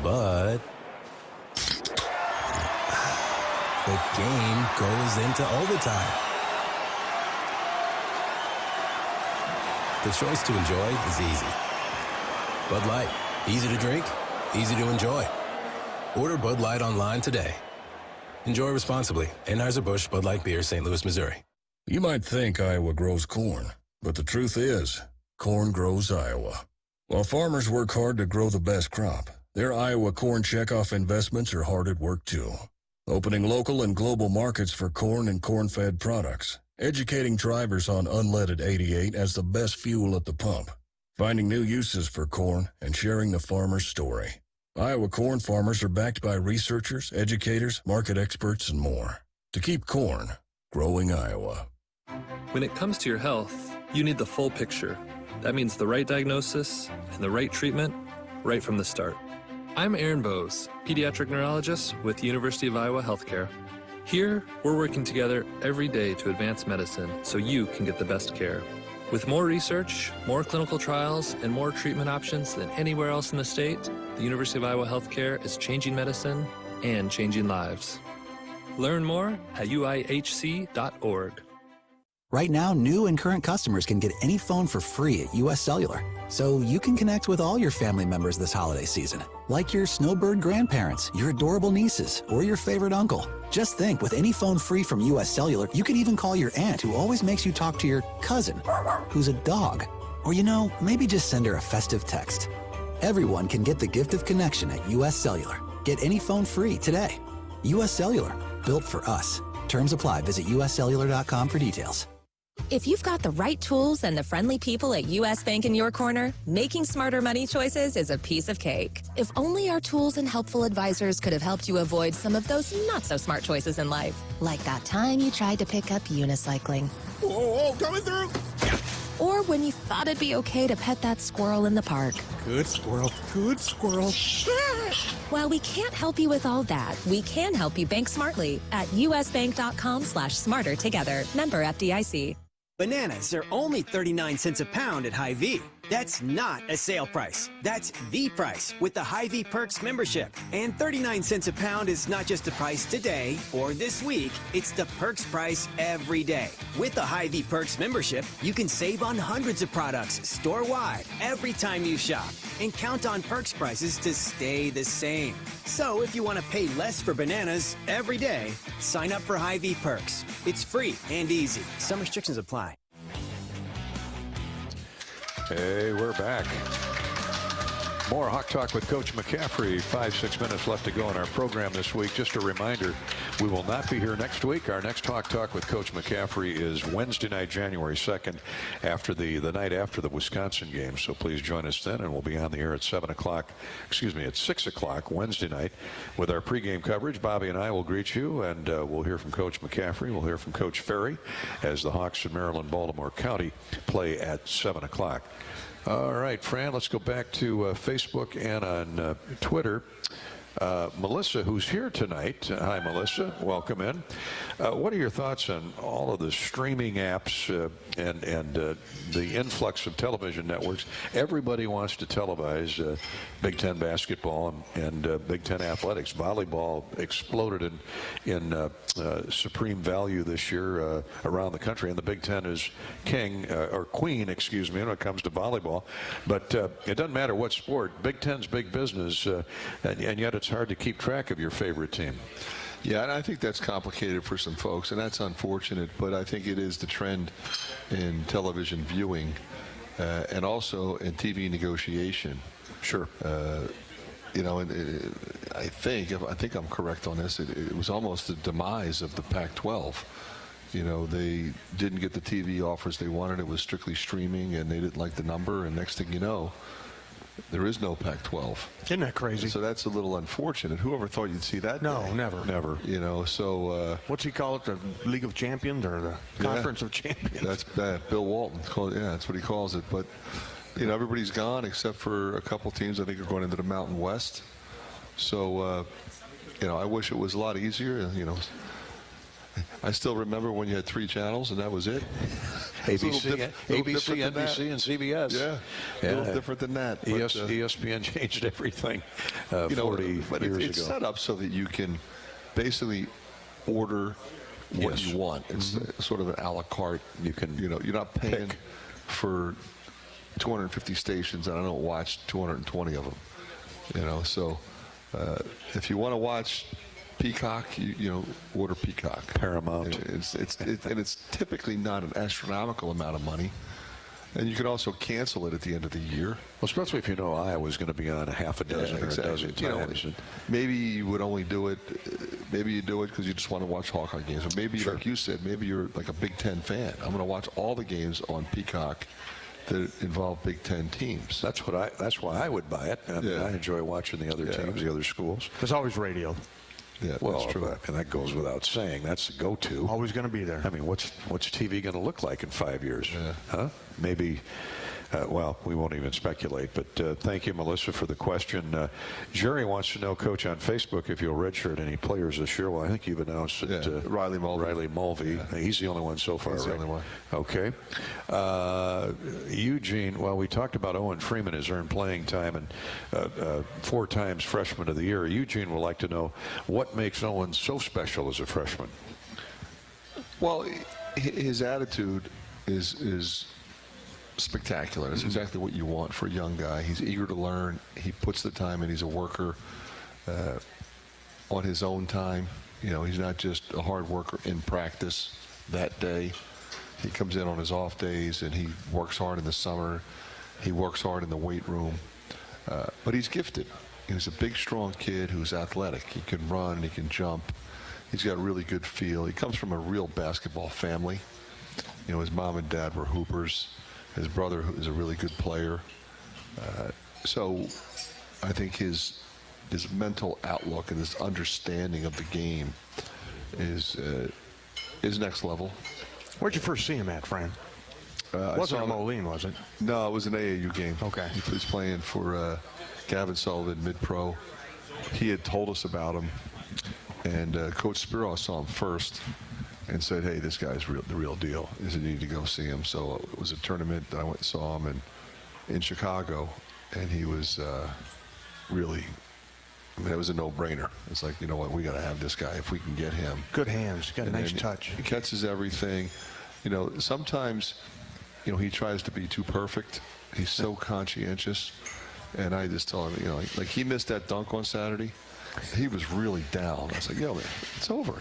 F: But the game goes into overtime. The choice to enjoy is easy. Bud Light, easy to drink, easy to enjoy. Order Bud Light online today. Enjoy responsibly. Anheuser-Busch Bud Light Beer, St. Louis, Missouri.
N: You might think Iowa grows corn, but the truth is, corn grows Iowa. While farmers work hard to grow the best crop, their Iowa corn checkoff investments are hard at work too. Opening local and global markets for corn and corn-fed products. Educating drivers on unleaded 88 as the best fuel at the pump. Finding new uses for corn and sharing the farmer's story. Iowa corn farmers are backed by researchers, educators, market experts, and more. To keep corn growing Iowa.
P: When it comes to your health, you need the full picture. That means the right diagnosis and the right treatment right from the start. I'm Aaron Bose, pediatric neurologist with University of Iowa Healthcare. Here, we're working together every day to advance medicine so you can get the best care. With more research, more clinical trials, and more treatment options than anywhere else in the state, the University of Iowa Healthcare is changing medicine and changing lives. Learn more at uihc.org.
J: Right now, new and current customers can get any phone for free at US Cellular. So you can connect with all your family members this holiday season, like your snowbird grandparents, your adorable nieces, or your favorite uncle. Just think, with any phone free from US Cellular, you can even call your aunt who always makes you talk to your cousin, who's a dog. Or, you know, maybe just send her a festive text. Everyone can get the gift of connection at US Cellular. Get any phone free today. US Cellular, built for us. Terms apply. Visit uscellular.com for details.
G: If you've got the right tools and the friendly people at U.S. Bank in your corner, making smarter money choices is a piece of cake. If only our tools and helpful advisors could have helped you avoid some of those not-so-smart choices in life. Like that time you tried to pick up unicycling.
H: Oh, coming through.
G: Or when you thought it'd be okay to pet that squirrel in the park.
H: Good squirrel. Good squirrel.
G: While we can't help you with all that, we can help you bank smartly at usbank.com/smarter together. Member FDIC.
E: Bananas are only 39 cents a pound at Hy-Vee. That's not a sale price. That's the price with the Hy-Vee Perks membership. And 39 cents a pound is not just the price today or this week. It's the Perks price every day. With the Hy-Vee Perks membership, you can save on hundreds of products store-wide every time you shop. And count on Perks prices to stay the same. So if you want to pay less for bananas every day, sign up for Hy-Vee Perks. It's free and easy. Some restrictions apply.
B: Hey, we're back. More Hawk Talk with Coach McCaffery. 5-6 minutes left to go in our program this week. Just a reminder, we will not be here next week. Our next Hawk Talk with Coach McCaffery is Wednesday night, January 2nd, after the night after the Wisconsin game. So please join us then, and we'll be on the air at 6 o'clock Wednesday night with our pregame coverage. Bobby and I will greet you, and we'll hear from Coach McCaffery. We'll hear from Coach Ferry as the Hawks of Maryland, Baltimore County play at 7 o'clock. All right, Fran, let's go back to Facebook and on Twitter. Melissa, who's here tonight. Hi, Melissa. Welcome in. What are your thoughts on all of the streaming apps and the influx of television networks? Everybody wants to televise Big Ten basketball and Big Ten athletics. Volleyball exploded in supreme value this year around the country, and the Big Ten is king, or queen, excuse me, when it comes to volleyball. But it doesn't matter what sport. Big Ten's big business, and yet it's hard to keep track of your favorite team.
L: Yeah, and I think that's complicated for some folks, and that's unfortunate, but I think it is the trend in television viewing and also in TV negotiation.
B: Sure.
L: You know, I think I'm correct on this, it was almost the demise of the Pac-12. You know, they didn't get the TV offers they wanted. It was strictly streaming, and they didn't like the number, and next thing you know, there is no Pac-12.
C: Isn't that crazy?
L: So that's a little unfortunate. Whoever thought you'd see that?
C: No,
L: day?
C: never.
L: You know, so
C: what's he call it? The League of Champions or the Conference of Champions?
L: That's Bill Walton. That's what he calls it. But you know, everybody's gone except for a couple teams. I think are going into the Mountain West. So you know, I wish it was a lot easier. You know, I still remember when you had 3 channels and that was it.
B: ABC, NBC, and CBS.
L: Yeah, a little different than that. But,
B: ESPN changed everything 40 years ago.
L: It's set up so that you can basically order what you want. It's sort of an a la carte. You know, you're not paying for 250 stations, and I don't watch 220 of them. You know, so if you want to watch Peacock, you know, order Peacock.
B: Paramount.
L: And it's typically not an astronomical amount of money. And you can also cancel it at the end of the year.
B: Well, especially if you know Iowa's going to be on a half a dozen or a dozen times.
L: You know, maybe you would only do it, maybe you do it because you just want to watch Hawkeye games. Or maybe, like you said, maybe you're like a Big Ten fan. I'm going to watch all the games on Peacock that involve Big Ten teams.
B: That's why I would buy it. I mean, I enjoy watching the other teams, the other schools.
C: There's always radio.
L: Yeah,
B: well,
L: that's true.
B: And that goes without saying. That's the go-to.
C: Always going to be there.
B: I mean, what's TV going to look like in 5 years?
L: Yeah.
B: Huh? Maybe Well, we won't even speculate, but thank you, Melissa, for the question. Jerry wants to know, Coach, on Facebook, if you'll redshirt any players this year. Well, I think you've announced that
L: Riley Mulvey.
B: Yeah. He's the only one so far,
L: He's
B: right?
L: the only one.
B: Okay. Eugene, well, we talked about Owen Freeman has earned playing time and 4 times freshman of the year. Eugene would like to know what makes Owen so special as a freshman.
L: Well, his attitude is spectacular. It's exactly what you want for a young guy. He's eager to learn. He puts the time in. He's a worker on his own time. You know, he's not just a hard worker in practice that day. He comes in on his off days and he works hard in the summer. He works hard in the weight room. But he's gifted. He's a big, strong kid who's athletic. He can run. He can jump. He's got a really good feel. He comes from a real basketball family. You know, his mom and dad were hoopers. His brother is a really good player. So I think his mental outlook and his understanding of the game is next level.
C: Where'd you first see him at, Fran? Wasn't at Moline, was it?
L: No, it was an AAU game.
C: Okay.
L: He was playing for Gavin Sullivan, mid-pro. He had told us about him, and Coach Spiro saw him first and said, hey, this guy's the real deal. You need to go see him. So it was a tournament that I went and saw him in Chicago, and he was really, I mean, it was a no-brainer. It's like, you know what, we got to have this guy if we can get him.
C: Good hands, got a nice touch.
L: He catches everything. You know, sometimes, you know, he tries to be too perfect. He's so conscientious. And I just tell him, you know, like he missed that dunk on Saturday. He was really down. I was like, yo, man, it's over.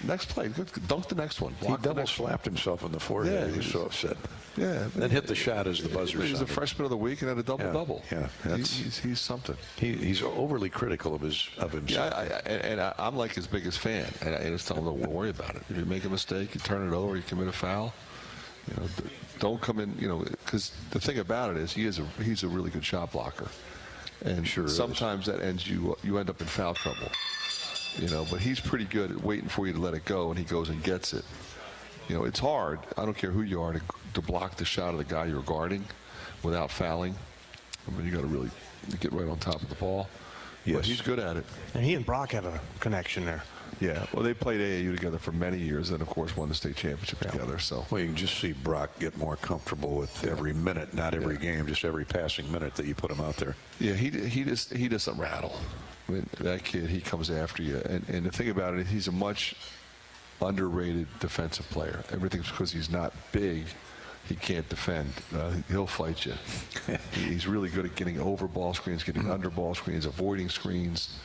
L: Next play, dunk the next one.
B: He double slapped himself in the forehead.
L: Yeah,
B: He was so upset.
L: Yeah.
B: Then hit the shot as the buzzer
L: He's
B: sounded.
L: a freshman of the week and had a double-double.
B: Yeah.
L: He's something.
B: He's overly critical of himself.
L: Yeah, I'm like his biggest fan. And I just tell him, don't worry about it. If you make a mistake, you turn it over, you commit a foul. You know, don't come in, you know, because the thing about it is he's a really good shot blocker. And sometimes that ends you end up in foul trouble. You know, but he's pretty good at waiting for you to let it go, and he goes and gets it. You know, it's hard. I don't care who you are to block the shot of the guy you're guarding without fouling. I mean, you got to really get right on top of the ball. Yes. But he's good at it.
C: And he and Brock have a connection there.
L: Yeah, well, they played AAU together for many years, and of course won the state championship together. So,
B: well, you can just see Brock get more comfortable with every minute, not every game, just every passing minute that you put him out there.
L: Yeah, he doesn't rattle. I mean, that kid, he comes after you, and the thing about it is he's a much underrated defensive player. Everything's because he's not big. He can't defend. He'll fight you. He's really good at getting over ball screens, getting under ball screens, avoiding screens,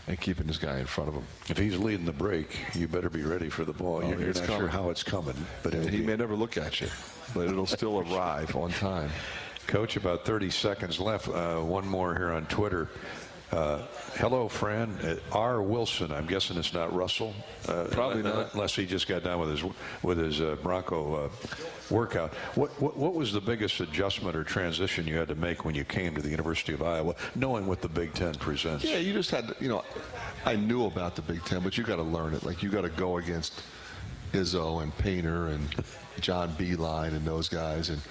L: and keeping this guy in front of him.
B: If he's leading the break, you better be ready for the ball. You're not sure how it's coming. But
L: he may never look at you, but it'll still arrive on time.
B: Coach, about 30 seconds left. One more here on Twitter. Hello, Fran. R. Wilson. I'm guessing it's not Russell.
L: Probably not,
B: unless he just got done with his Bronco workout. What was the biggest adjustment or transition you had to make when you came to the University of Iowa, knowing what the Big Ten presents?
L: Yeah, you just had to, you know, I knew about the Big Ten, but you got to learn it. Like, you got to go against Izzo and Painter and John Beeline and those guys and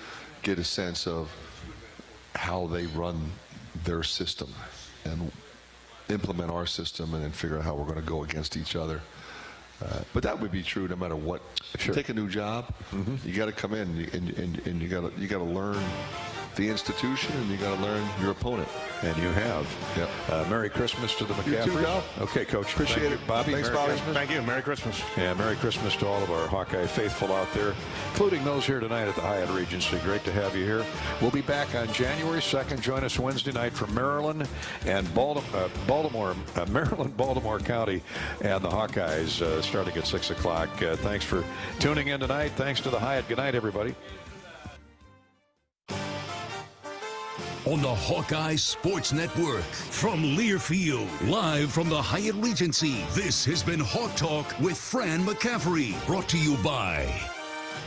L: get a sense of how they run their system and implement our system and then figure out how we're going to go against each other. But that would be true no matter what. If you take a new job, you got to come in and you got to learn the institution and you got to learn your opponent.
B: And you have.
L: Yep.
B: Merry Christmas to the McCafferys.
L: You too, Doc.
B: Okay, Coach.
L: Appreciate it,
B: Bobby.
L: Thanks,
B: Merry
L: Bobby.
B: Christmas.
C: Thank you. Merry Christmas.
B: Yeah, Merry Christmas to all of our Hawkeye faithful out there, including those here tonight at the Hyatt Regency. Great to have you here. We'll be back on January 2nd. Join us Wednesday night from Maryland and Maryland, Baltimore County, and the Hawkeyes starting at 6 o'clock. Thanks for tuning in tonight. Thanks to the Hyatt. Good night, everybody.
A: On the Hawkeye Sports Network, from Learfield, live from the Hyatt Regency, this has been Hawk Talk with Fran McCaffery, brought to you by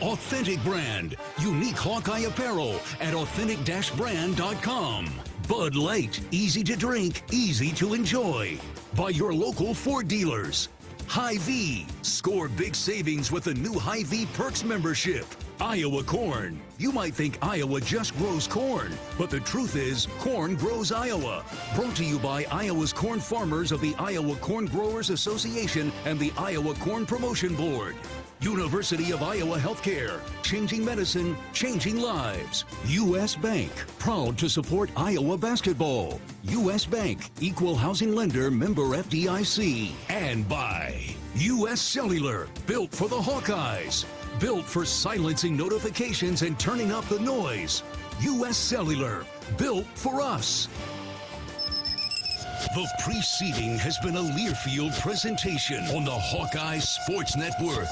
A: Authentic Brand, unique Hawkeye apparel at authentic-brand.com. Bud Light, easy to drink, easy to enjoy. By your local Ford dealers. Hy-Vee, score big savings with the new Hy-Vee Perks membership. Iowa corn. You might think Iowa just grows corn, but the truth is corn grows Iowa. Brought to you by Iowa's corn farmers of the Iowa Corn Growers Association and the Iowa Corn Promotion Board. University of Iowa Healthcare, changing medicine, changing lives. U.S. Bank, proud to support Iowa basketball. U.S. Bank, equal housing lender, member FDIC. And by U.S. Cellular, built for the Hawkeyes. Built for silencing notifications and turning up the noise. U.S. Cellular, built for us. The preceding has been a Learfield presentation on the Hawkeye Sports Network.